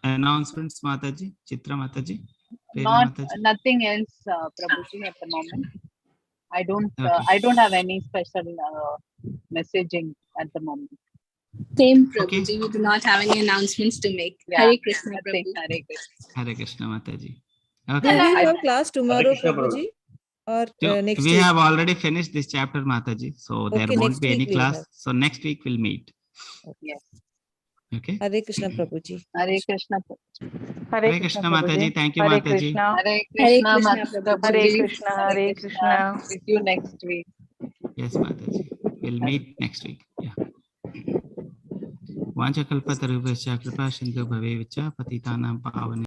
announcements, Mataji, Chitra Mataji, Nothing else, Prabhuji, at the moment. I don't Okay. have any special messaging at the moment. Same, Okay. Prabhuji. We do not have any announcements to make. Yeah, Hare Krishna, nothing. Prabhu. Hare Krishna. Hare Krishna Mataji. Do Okay. we I- have class tomorrow, Krishna, Prabhuji? Or So next we week? have already finished this chapter, Mataji. So there Okay, won't next be any week we'll class. have. So next week we'll meet. Yes. Okay. Hare Krishna Prabhuji. Hare Krishna. Hare Krishna Mataji. Thank you, Hare Mataji. Krishna. Hare Hare Krishna, Krishna, Prabhuji. Hare Prabhuji. Krishna. Hare Krishna. See you next week. Yes, Mataji. We'll meet next week. Yeah. Vanchakalpatarubhascha kripa sindhu bhavevacha patitanam pavane